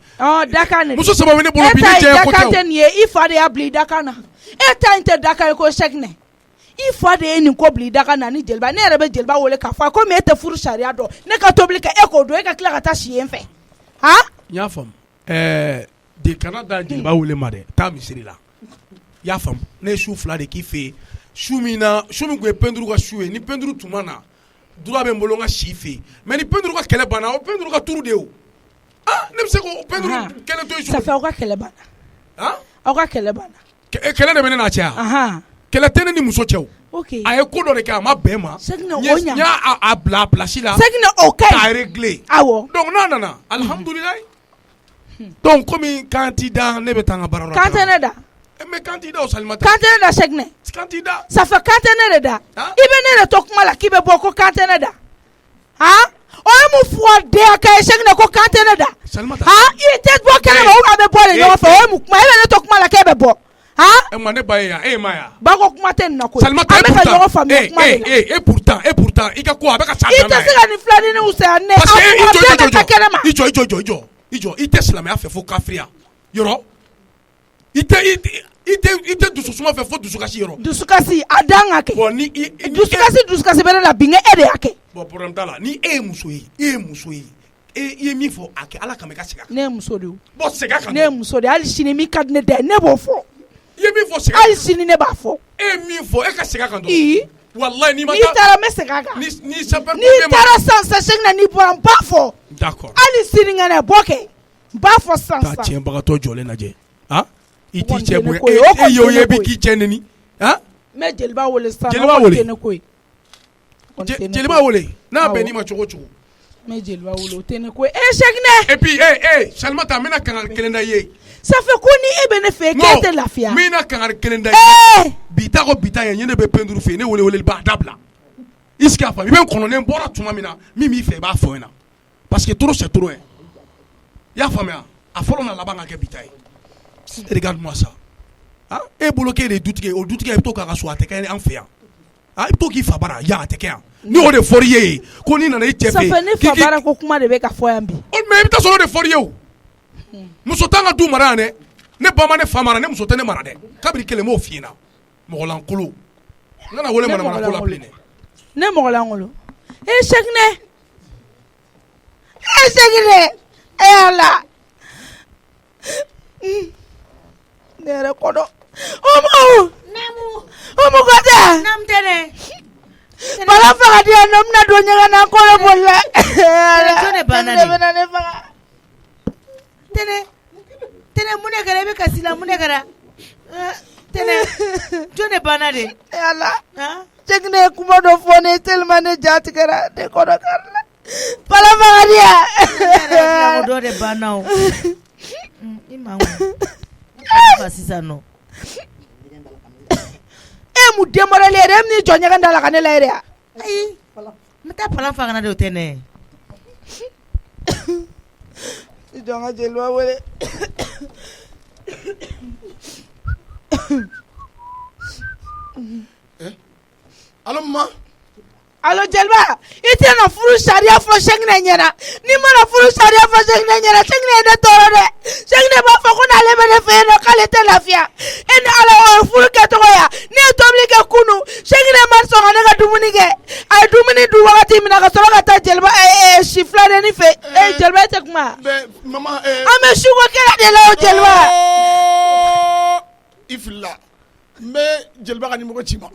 dakan de muso saba bɛ ne bolo bi ne jɛ ko tɛ o e ta dakan tɛ nin ye i fa de y'a bila i dakan na e ta in tɛ dakan ye ko Cheikh ne i fa de ye nin ko bila i dakan na ni jeliba ne yɛrɛ bɛ jeliba wele k'a fɔ komi e tɛ furu sariya dɔn ne ka tobili kɛ e k'o dɔn e ka tila ka taa si yen fɛ n y'a faamu de kana da jeliba wele ma dɛ taa misiri la i y'a faamu ne ye su fila de k'i fɛ yen su min tun ye Penduru ka su ye ni Penduru tun ma na droit bɛ n bolo n ka si fɛ yen mais ni Penduru ka kɛlɛ banna o Penduru ka turu de ye o ne bɛ se k'o Penduru kɛlɛ to yen su. ça fait aw ka kɛlɛ banna aw ka kɛlɛ banna. kɛlɛ de bɛ ne n'a cɛ yan kɛlɛ tɛ ne ni muso cɛ o a ye ko dɔ de kɛ a ma bɛn ma n y'a bila a place la Cheikh ne o ka ɲi k'a régler awɔ donc n'a nana alihamudulilayi donc comme candidat ne bɛ taa n ka baarayɔrɔ la. Kan tɛ ne da. mais candidat o Salimata. Kan tɛ ne da Cheick Nɛ. candidat. Ça fait kan tɛ ne de da. I bɛ ne de to kuma la k'i bɛ bɔ ko kan tɛ ne da. Han? O ye mun fɔ den a ka ye Cheick Nɛ ko kan tɛ ne da. Salimata. Han? I tɛ bɔ kɛnɛ ma ou bien a bɛ bɔ de ɲɔgɔn fɛ o ye mun kuma? I bɛ ne to kuma la k'e bɛ bɔ. Han? E ma ne ba ye yan, e ma yan. Ba ko kuma tɛ nin na koyi. Salimata An bɛ ka ɲɔgɔn faamuya kuma de la. et pourtant i ka ko a bɛ ka ca. I tɛ se ka nin filaninin fisaya ne. parce que i jɔ i tɛ silamɛya fɛ fo kafiriya yɔrɔ i tɛ dususuma fɛ fo dusukasi yɔrɔ. Dusukasi a dan ka kɛ. bon ni dusukasi bɛ ne la bi n e de y'a kɛ. bon problème t'a la ni e ye muso ye i ye min fɔ a kɛ Ala kama i ka segin a kan. Ne ye muso de ye. bon segin a kan. Ne ye muso de ye hali sini min ka di ne da ye ne b'o fɔ. I ye min fɔ segin a kan. hali sini ne b'a fɔ. E ye min fɔ e ka segin a kan dɔrɔn. wallahi n'i ma n'i taara n bɛ segin a kan. ni sapeur n'i taara sisan Cheick Nɛ n'i bɔra n b'a fɔ. d'accord hali sini ŋɛnɛ bɔ kɛ n b'a fɔ sisan. ka tiɲɛbagatɔ jɔlen lajɛ han i t'i cɛ bonya e y'o ye bi k'i cɛ neni han. n bɛ jeliba wele sisan. jeliba wele jeliba wele n'a bɛn n'i ma cogo o cogo. n bɛ jeliba wele o tɛ ne ko ye Cheick Nɛ. et puis Salimata n bɛna kangari kelen da i ye. ça fait ko ni e bɛ ne fɛ k'e tɛ lafiya. n bɛna kangari kelen da i ye. bi ta ko bi ta ye ne bɛ peinture fɛ yen ne wele b'a dabila. i sigi a faamu i bɛ n kɔnɔ ne bɔra tuma min na min b'i fɛ i b'a fɔ n ɲɛna parce que trop c'est trop hein. i y'a faamuya a fɔlɔ na laban ka kɛ bi ta ye. regarde-moi ça ah e bolo k'e de ye dutigi ye o dutigi i bɛ to k'a ka so a tɛ kɛ an fɛ yan ah i bɛ to k'i fa bara yan a tɛ kɛ yan ni o de fɔr'i ye ko n'i nana i cɛ fɛ yen. ça fait ne fa bara ko kuma de bɛ ka fɔ yan bi. mais i bɛ taa sɔrɔ o de fɔr'i ye o muso t'an ka du mara yan dɛ ne ba ma ne fa mara ne muso tɛ ne mara dɛ kabini kelen m'o f'i ɲɛna mɔgɔlankolon n kana wele manamana ko la bilen dɛ. ne mɔgɔlankolon Cheick Nɛ Cheick Nɛ Ala ne yɛrɛ kɔdɔ Omu kɔtɛ bala faga di yan nɔ n bɛna don ɲɛgɛn na kɔnɔ bolila ne bɛna ne faga tɛnɛ mun de kɛra i bɛ kasi la mun de kɛra tɛnɛ jɔn de banna de Ala Cheick Nɛ ye kuma dɔ fɔ ne tellement ne ja tigɛra ne kɔnɔ kari la bala faga di yan dɔ de banna o i ma sisan nɔ e mun denmɔrɔlen yɛrɛ e bɛn'i jɔ ɲɛgɛn da la ka ne layɛ yan ayi n bɛ taa palan fanga de o tɛ ne i jɔ n ka jeliba wele allo maman. allo jeliba i tɛna furu sariya fɔ Cheick Nɛ ɲɛna n'i mana furu sariya fɔ Cheick Nɛ ɲɛna Cheick Nɛ ye ne tɔɔrɔ dɛ Cheick Nɛ b'a fɔ ko n'ale bɛ ne fɛ yen nɔ k'ale tɛ lafiya e ni Ala o ye furu kɛcogo ye ne ye tobili kɛ kunun Cheick Nɛ ma sɔn ka ne ka dumuni kɛ a ye dumuni dun wagati min na ka sɔrɔ ka taa jeliba si filanin fɛ jeliba e tɛ kuma maman an bɛ suko kɛra de la o jeliba i filila n bɛ jeliba ka numéro ci ma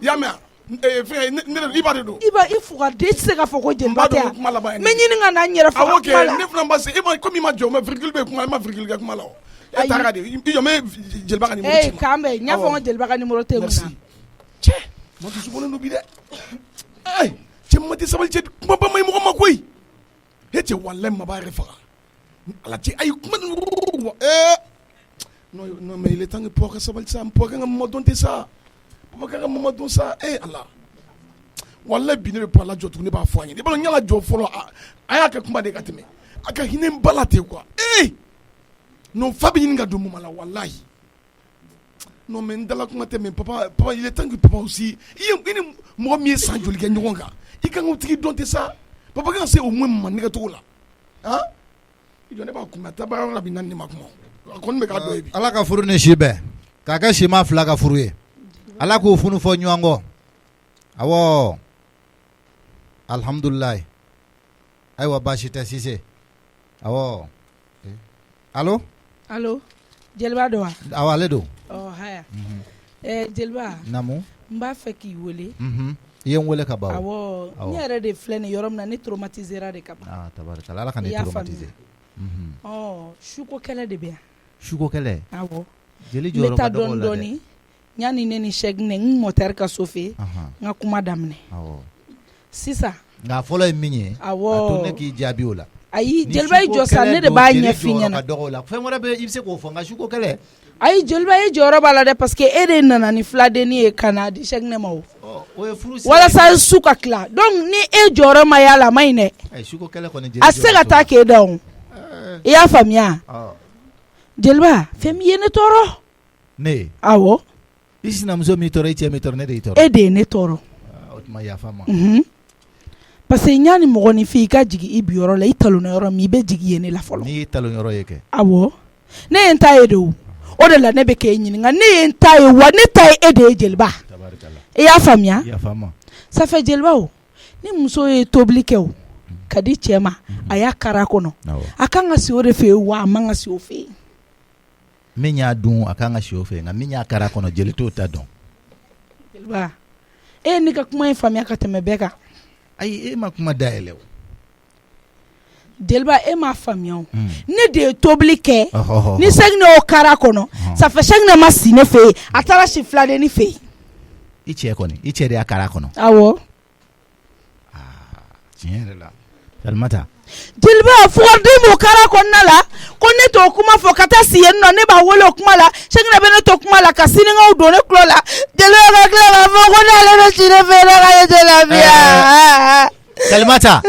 i y'a mɛn Iba de don. Iba i fuga de tɛ se ka fɔ ko jeliba tɛ yan n bɛ ɲini ka na n yɛrɛ faga kuma la ne fana ma se komi i ma jɔ mais virgule bɛ kuma i ma virgule kɛ kuma la o e taara de i jɔ n bɛ jeliba ka numéro ci ma k'an bɛn n y'a fɔ n ko jeliba ka numéro tɛ mun na cɛ ma dusu bɔlen don bi dɛ cɛ ma tɛ sabali cɛ kuma ba ma ɲi mɔgɔ ma koyi e cɛ walahi ma b'a yɛrɛ faga ala cɛ ayi kuma non mais il est temps que papa ka sabali sa papa kan ka mama dɔn tɛ sa papa kan ka mama dɔn sa ala walahi bi ne bɛ pala jɔ tuguni ne b'a fɔ a ɲɛna i b'a dɔn n yala jɔ fɔlɔ a y'a kɛ kuma de ka tɛmɛ a ka hinɛ n ba la ten quoi non fa bɛ ɲini ka don mama la walahi non mais n dala kuma tɛ mais papa il est temps que papa aussi i ni mɔgɔ min ye san joli kɛ ɲɔgɔn kan i kan k'o tigi dɔn tɛ sa papa kan ka se au moins ma nɛgɛcogo la i jɔ ne b'a kunbɛn a taa baarayɔrɔ la bi naani ne ma kuma a kɔni bɛ k'a dɔ ye bi ala ka furu ni si bɛɛ k'a kɛ sima fila ka furu ye ala k'o funu fɔ ɲɔgɔn kɔ awɔ alhamdulilayi ayiwa baasi tɛ Sise awɔ allo jeliba don wa awɔ ale don haya jeliba namu n b'a fɛ k'i wele i ye n wele ka ban awɔ ne yɛrɛ de filɛ nin yɔrɔ min na ne traumatisera de ka ban tabarikala ala ka ne traumatiser suko kɛlɛ de bɛ yan suko kɛlɛ awɔ jeli jɔyɔrɔ ka dɔgɔ la dɛ yanni ne ni Cheick Nɛ n moteur ka sauver n ka kuma daminɛ sisan nka fɔlɔ ye min ye a to ne k'i jaabi o la ayi jeliba i jɔ sa ne de b'a ɲɛfin ɲɛna fɛn wɛrɛ bɛ i bɛ se k'o fɔ nka suko kɛlɛ ayi jeliba i jɔyɔrɔ b'a la dɛ parce que e de nana ni filadenni ye ka na di Cheick ma o walasa su ka tila donc ni e jɔyɔrɔ ma y'a la a ma ɲi dɛ a se ka taa k'e da o i y'a faamuya jeliba fɛn min ye ne tɔɔrɔ ne awɔ i sinamuso m'i tɔɔrɔ i cɛ m'i tɔɔrɔ ne de y'i tɔɔrɔ e de ye ne tɔɔrɔ o tuma yafa n ma parce que ɲa ni mɔgɔninfin i ka jigin i biyɔrɔ la i talonna yɔrɔ min i bɛ jigin yen ne la fɔlɔ n'i y'i talon yɔrɔ ye kɛ awɔ ne ye n ta ye de o de la ne bɛ k'e ɲininka ne ye n ta ye wa ne ta ye e de ye jeliba i y'a faamuya ça fait jeliba o ni muso ye tobili kɛ o ka di cɛ ma a y'a kara kɔnɔ a kan ka si o de fɛ yen wa a man ka si o fɛ yen min y'a dun a kan ka si o fɛ yen nka min y'a kara kɔnɔ jeli t'o ta dɔn jeliba e ye ne ka kuma in faamuya ka tɛmɛ bɛɛ kan ayi e ma kuma dayɛlɛ o jeliba e m'a faamuya o ne de ye tobili kɛ ni Cheick n'o kara kɔnɔ ça fait Cheick ma si ne fɛ yen a taara si filadenni fɛ yen i cɛ kɔni i cɛ de y'a kara kɔnɔ awɔ tiɲɛ yɛrɛ la Salimata jeliba fugardin m'o kara kɔnɔna la ko ne t'o kuma fɔ ka taa si yen nɔ ne b'a wele o kuma la Cheick bɛ ne to kuma la ka sininkaw don ne tulo la jeliba ka tila k'a fɔ ko n'ale de si ne fɛ yen ne ka ye tɛ lafiya Salimata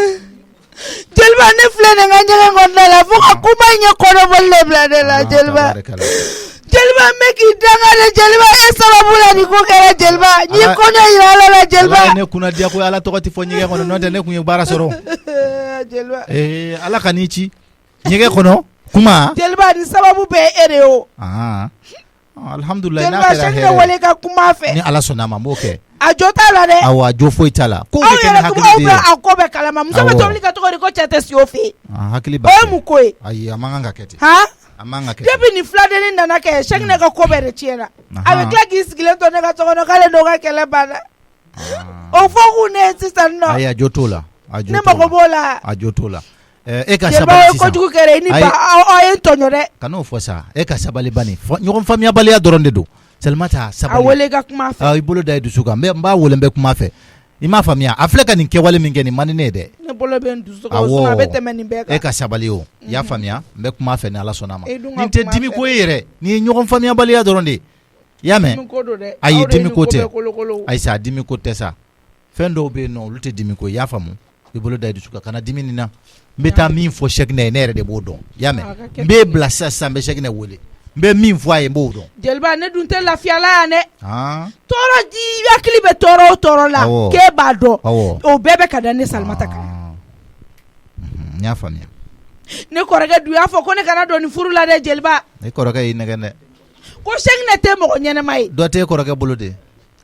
jeliba ne filɛ nin ka ɲɛgɛn kɔnɔna la fo ka kuma in ye kɔnɔbɔli de bila ne la jeliba jeliba n bɛ k'i danga de jeliba e sababu la nin ko kɛra jeliba n y'i kɔnɔ yira ala la jeliba ala ye ne kunna diya ko ala tɔgɔ tɛ fɔ ɲɛgɛn kɔnɔ n'o tɛ ne kun ye baara sɔrɔ jeliba ala ka n'i ci ɲɛgɛn kɔnɔ kuma jeliba nin sababu bɛɛ ye e de ye o alhamdulilayi n'a jeliba kɛra Cheick ne wele ka kuma fɛ ni ala sɔnna a ma n b'o kɛ a jo t'a la dɛ awɔ a jo foyi t'a la ko aw bɛ kɛ ni yɛrɛ hakili aw de bɛ ye a ko bɛɛ kalama muso bɛ tobili kɛ cogo di ko cɛ tɛ si o fɛ yen hakili o b'a ye mun ko ye ayi a man kan ka kɛ ten han a man ka kɛ ten depuis nin filadenni nana kɛ Cheick ne ka ko bɛɛ de tiɲɛna a bɛ tila k'i sigilen to ne ka so kɔnɔ k'ale n'o ka kɛlɛ banna o fɔ k'u ne ye sisan nɔ ayi a jo t'o la ne mago b'o la a jo t'o la e ka jeliba sabali ye sisan kojugu kɛra i ni ba aw ye n tɔɲɔ dɛ kan'o fɔ sa e ka sabali bani ɲɔgɔn faamuyabaliya dɔrɔn de don Salimata a sabali wele ka kuma fɛ i bolo da i dusu kan n b'a wele n bɛ kuma fɛ i m'a faamuya a filɛ ka nin kɛwale min kɛ nin man di ne ye dɛ ne bolo bɛ n dusu kan o a bɛ tɛmɛ nin bɛɛ kan e ka sabali o i y'a faamuya n bɛ kuma fɛ ni ala sɔnna a ma E dun ka nin tɛ kuma dimi fɛ. ko ye yɛrɛ nin ye ɲɔgɔn faamuyabaliya dɔrɔn de ye i y'a mɛn dimi ko don dɛ ayi aw de ye dimi nin ko tɛ bɛɛ kolokolo ayi sa dimi ko tɛ sa fɛn dɔw bɛ yen nɔ olu tɛ dimi ko ye i y'a faamu i bolo da i dusu kan kana dimi nin na n bɛ taa min fɔ Cheick ye ne yɛrɛ de b'o dɔn i y'a mɛn A ka kɛ n b'e bila sisan n bɛ Cheick wele n bɛ min fɔ a ye n b'o dɔn jeliba ne dun tɛ lafiyala yan dɛ han tɔɔrɔ di i hakili bɛ tɔɔrɔ o tɔɔrɔ la Awɔ. k'e b'a dɔn awɔ o bɛɛ bɛ ka da ne Salimata kan n y'a faamuya ne kɔrɔkɛ dun y'a fɔ ko ne kana don nin furu la dɛ jeliba e kɔrɔkɛ y'i nɛgɛn dɛ ko Cheick ne tɛ mɔgɔ ɲɛnɛma ye dɔ t'e kɔrɔkɛ bolo de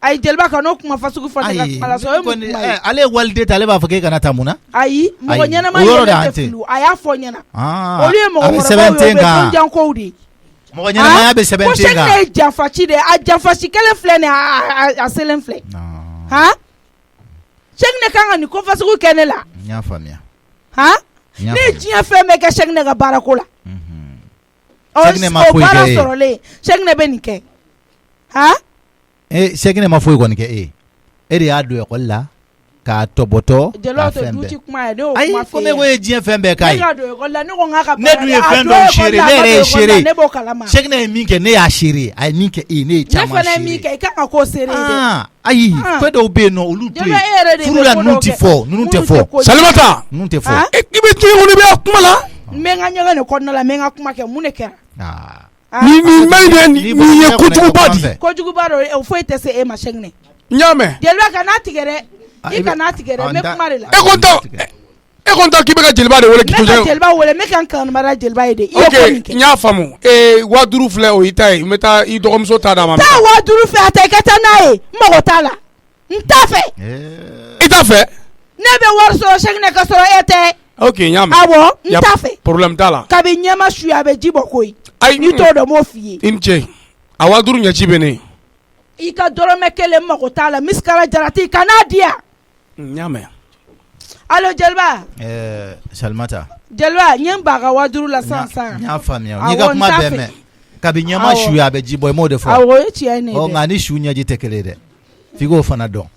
ayi jeliba ka n'o kuma fasugu fɔ ne ka ayi kuma la so o ye mun kuma ye ale ye waliden ta ale b'a fɔ k'e kana taa mun na ayi mɔgɔ Ayi, ɲɛnɛma o yɔrɔ de yɛrɛ an tɛ tɛ. filu a y'a fɔ ɲɛna Ah, olu ye a bɛ mɔgɔkɔrɔbaw sɛbɛn ye ten o bɛ kan dɔnjankow de ye mɔgɔ ɲɛnamaya bɛ sɛbɛn ko ten Cheick ne kan ye janfaci de ye a janfasi kelen filɛ nin ye a selen filɛ han Cheick ne kan ka nin ko fasugu kɛ ne la n y'a faamuya han n y'a ne ye faamuya diɲɛ fɛn bɛɛ kɛ Cheick ne ka baarako la Cheick ne ma o foyi baara kɛ e ye. sɔrɔlen Cheick ne bɛ nin kɛ han Cheick ne ma foyi kɔni kɛ e ye e de y'a don ekɔli la k'a tɔbɔtɔ jeliw k'a tɛ fɛn duti bɛɛ kuma ye ne y'o ayi kuma ko f'e ne ko ye ye diɲɛ fɛn bɛɛ k'a ne ye ka don ekɔli la ne ko n k'a ka ne dun ye fɛn dɔw seere ne yɛrɛ ye seere ne b'o kalama Cheick ne ye min kɛ ne y'a seere a ye min kɛ e ye ne ye ne caman fana ye min seere kɛ i kan ka k'o seere ye dɛ ayi Ah. fɛn dɔw bɛ yen nɔ olu to jeliw e yɛrɛ de yen bɛ furu la ko ninnu dɔw tɛ kɛ. fɔ ninnu tɛ Minnu fɔ ko- Salimata ninnu tɛ fɔ Ah. i bɛ diɲɛ kɔnɔ i bɛ kuma la n bɛ n ka ɲɛgɛn de kɔnɔna la n bɛ n ka kuma kɛ mun de kɛra Ah. Ah. nin maɲi dɛ nin ye kojuguba di kojuguba dɔ o foyi tɛ se e ma Cheick ne n y'a mɛn jeliba ka n'a tigɛ dɛ Ah, i i bɛ- ka n'a tigɛ dɛ Ah, n bɛ n da- kuma de la e ko n t'a k'i bɛ ka jeliba de wele ne k'i to ka jɛ jeliba wele n bɛ ka n kanubara jeliba ye de i ye ok ko nin kɛ n y'a faamu 5000 filɛ o y'i ta ye n bɛ taa i dɔgɔmuso ta d'a ma taa 5000 fɛ a ta i ka taa n'a ye n mago t'a la n t'a fɛ i t'a fɛ ne bɛ wari sɔrɔ Cheick ne ka sɔrɔ e tɛ ok n y'a mɛn awɔ n t'a fɛ problème t'a la kabi ɲɛma suya a bɛ ji bɔ koyi ayi n'i t'o dɔn n b'o f'i ye i ni ce a 5000 ɲɛci bɛ ne i ka dɔrɔmɛ kelen n mago t'a la misikala jarati ka n'a di yan n y'a mɛn alo jeliba Salimata jeliba n ye n ba ka 5000 la sisan n y'a faamuya Awɔ, n'i ka kuma n t'a bɛɛ fɛ. mɛn kabi ɲɛma Awɔ. suya a bɛ ji bɔ i m'o de fɔ awɔ o ye tiɲɛ ye ne ye ɔ dɛ nka ni su ɲɛji tɛ kelen ye dɛ f'i k'o fana dɔn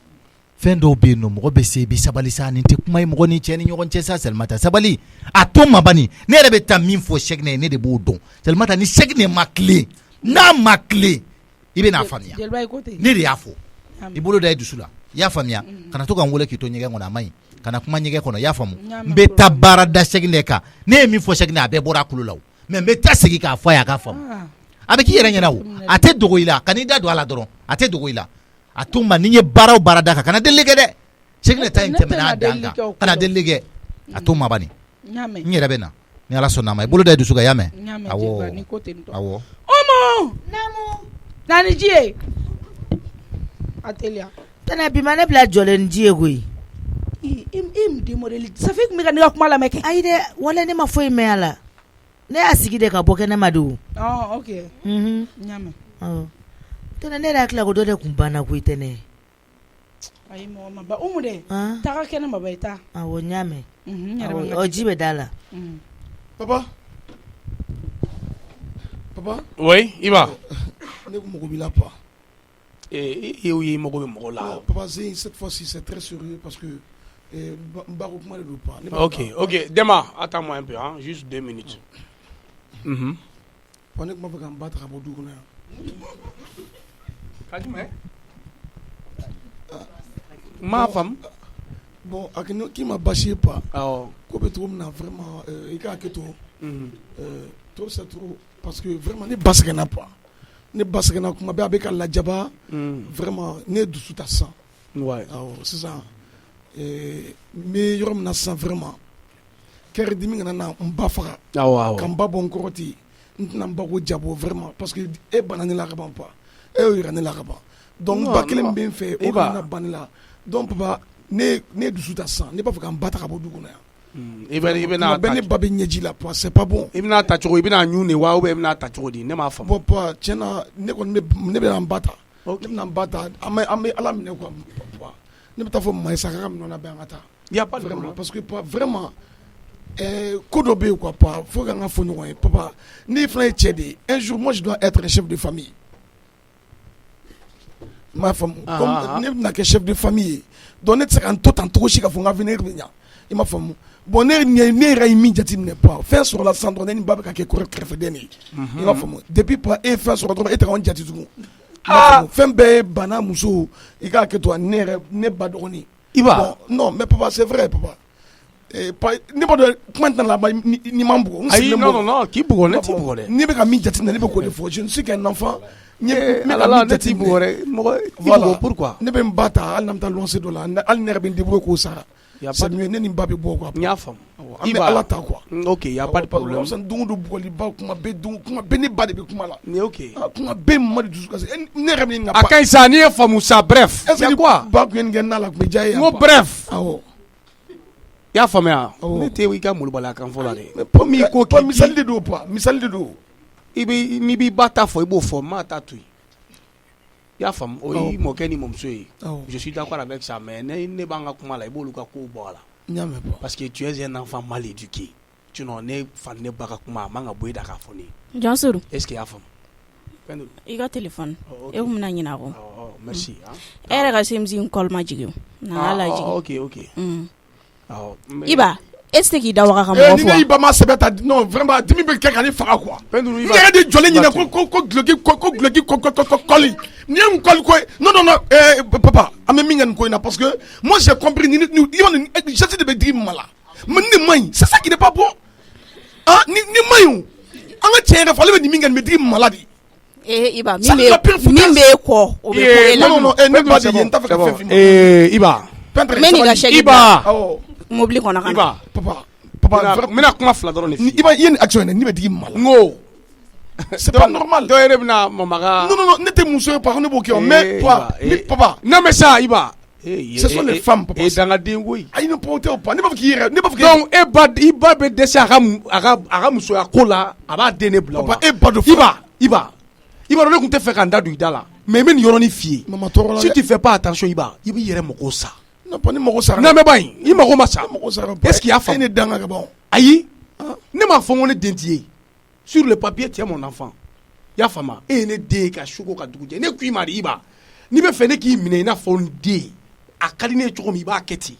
fɛn dɔw bɛ yen nɔ mɔgɔ bɛ se i bɛ sabali sa nin tɛ kuma ye mɔgɔ ni cɛ ni ɲɔgɔn cɛ sa Salimata sabali a to ma bani ne yɛrɛ bɛ taa min fɔ Cheick ye ne de b'o dɔn Salimata ni Cheick ma tilen n'a ma tilen i bɛ n'a faamuya ne de y'a fɔ i bolo da i dusu la i y'a faamuya kana to ka n wele k'i to ɲɛgɛn kɔnɔ a ma ɲi kana kuma ɲɛgɛn kɔnɔ i y'a faamu n bɛ taa baara da Cheick kan ne ye min fɔ Cheick a bɛɛ bɔra a kulo la mais n bɛ taa segin k'a fɔ a ye a k'a faamu a bɛ k'i yɛrɛ ɲɛna o a tɛ dogo i la ka n'i da don a la dɔrɔn a tɛ dogo i la a to ma ni ye baara o baara da kan kana deli kɛ dɛ Cheick ta in tɛmɛna a dan kan kana deli kɛ a to ma bani n yɛrɛ bɛ na ni Ala sɔnna ma i bolo da i dusu kan i y'a mɛn awɔ Omo nani ji ye atelier tɛnɛ bi ma ne bila jɔlen ni ji ye koyi i me demorali Safi tun bɛ ka ne ka kuma lamɛn kɛ ayi dɛ wala ne ma foyi mɛn a la ne y'a sigi de ka bɔ kɛnɛma de o ok ɲamɛ tɛnɛ ne yɛrɛ hakili ko dɔ de tun banna koyi tɛnɛ ayi mɔgɔ ma ba Umu dɛ taga kɛnɛma ba i taa awɔ ɲamɛ ɔ ji bɛ da la papa oui Iba ne ko mɔgɔ b'i la pa i mago bɛ mɔgɔ la papa cette fois-ci c'est très sérieux parce que n ba ko kuma de don pa ok Dema attends-moi un peu hein juste 2 minutes ne kuma fɛ ka n ba ta ka bɔ du kɔnɔ yan ka jumɛn m'a faamu bon a k'i ma basi ye pa awɔ ko bɛ cogo min na vraiment i k'a kɛ to trop c'est trop parce que vraiment ne ba sɛgɛnna pa ne ba sɛgɛnna kuma bɛɛ a bɛ ka lajaba vraiment ne dusu ta sisan awɔ sisan n bɛ yɔrɔ min na sisan vraiment kɛrɛ dimi kana na n ba faga ka n ba bɔ n kɔrɔ ten n tɛna n ba ko jabɔ vraiment parce que e bana ne la ka ban pa e y'o yira ne la ka ban donc ba kelen min bɛ n fɛ o kana ban ne la donc papa ne dusu ta sisan ne b'a fɛ ka n ba ta ka bɔ du kɔnɔ yan i bɛna ne ba bɛ ɲɛji la pa c'est pas bon i bɛna ta cogo i bɛna ɲu de wa ou bien i bɛna ta cogo di ne m'a faamu bon pa tiɲɛna ne kɔni ne bɛ n ba ta ne bɛna n ba ta an bɛ Ala minɛ quoi ne bɛ taa fɔ maa ye sa k'a ka minɛnw labɛn an ka taa y a pas de problème parce que pa vraiment ko dɔ bɛ yen quoi pa faut qu'an ka fɔ ɲɔgɔn ye papa ne fana ye cɛ de ye un jour moi je dois être un chef de famille m'a faamu comme ne bɛna kɛ chef de famille ye donc ne tɛ se ka n to tan cogo si ka fɔ n ka avenir bɛ ɲa i m'a faamu bon ne yɛrɛ ye min jateminɛ pa fɛn sɔrɔla sisan dɔrɔn ne ni ba bɛ ka kɛ kɛrɛfɛden de ye i m'a faamu depuis pa e ye fɛn sɔrɔ dɔrɔn e tɛ ka n jate tugun fɛn bɛɛ ye bana muso i k'a kɛ to ne ba dɔgɔnin Iba non mais papa c'est vrai papa ne b'a dɔn kuma tɛna laban ni ma n bugɔ ayi non k'i bugɔ ne t'i bugɔ dɛ ne bɛ ka min jateminɛ ne bɛ k'o de fɔ je ne suis qu'un enfant ala ne t'i bugɔ dɛ mɔgɔ i bugɔ pourquoi ne bɛ n ba ta hali n'an bɛ taa loyer dɔ la hali ne yɛrɛ bɛ n débrouiller k'o sara c'est mieux ne ni n ba bɛ bɔ quoi n y'a faamu an bɛ Ala ta quoi ok y a pas de problème don o don bugɔli ba kuma bɛɛ ne ba de bɛ kuma la ok kuma bɛɛ ma de dusu kasi ne yɛrɛ bɛ nin ka a ka ɲi sa n'i ye faamu sa bref est-ce que quoi ba tun ye nin kɛ n'a la tun bɛ diya ye n ko bref awɔ i y'a faamuya ne tɛ i ka molobaliya kan fɔ la dɛ pa misali de don pa misali de don n'i b'i ba ta fɔ i b'o fɔ n m'a ta to yen i y'a faamu o y'i mɔkɛ ni mɔmuso ye je suis d'accord avec ça mais ne b'an ka kuma la i b'olu ka kow bɔ a la parce que tu es un enfant mal éduqué sinon ne fa ne ba ka kuma a man ka bɔ i da k'a fɔ ne ye Jansuru est-ce que i y'a faamu i ka téléphone e kun bɛna ɲinɛ a kɔ merci e yɛrɛ ka semusi call ma jigin o na ala jigin ok Iba est-ce que k'i da waga ka mɔgɔ fɔ ni ne Iba ma sɛbɛ ta non vraiment dimi bɛ kɛ ka ne faga quoi n yɛrɛ de jɔlen ɲinɛ ko guloki kɔli ni ye n kɔli ko ye non papa an bɛ min kɛ nin ko in na parce que moi j'ai compris ni geste de bɛ digi ma la mais ni ma ɲi c'est ça qui n'est pas bon ni ma ɲi o an ka tiɲɛ yɛrɛ fɔ ale bɛ nin min kɛ nin bɛ digi ma la de Iba min bɛ kɔ o bɛ ko e la non ne ba de ye n t'a fɛ ka fɛn f'i ma Iba mɛ nin ka chèque Iba mobili kɔnɔ ka na papa n bɛna kuma fila dɔrɔn de f'i ye Iba i ye nin action ye ne bɛ digi ma la n ko c'est pas normal dɔw yɛrɛ bɛna mamaga non ne tɛ muso ye pa ne b'o kɛ mais papa non mais ça Iba ce sont les femmes papa e dangaden koyi ayi ne pauvre tɛ o pa ne b'a fɔ k'i yɛrɛ ne b'a fɔ donc i ba bɛ dɛsɛ a ka musoya ko la a b'a den ne bila o la papa e ba dɔ Iba dɔn ne tun tɛ fɛ ka n da don i da la mais n bɛ nin yɔrɔnin f'i ye si tu fais pas attention Iba i b'i yɛrɛ mago sa ni mago sara n'a mɛ ba in i mago ma sa est-ce qu'il y a faamu ne danga ka ban ayi ne m'a fɔ n ko ne den t'i ye sur le papier tu es mon enfant i y'a faamu e ye ne den ye ka su ko ka dugu jɛ ne k'i ma de Iba n'i bɛ fɛ ne k'i minɛ i n'a fɔ n den a ka di ne ye cogo min i b'a kɛ ten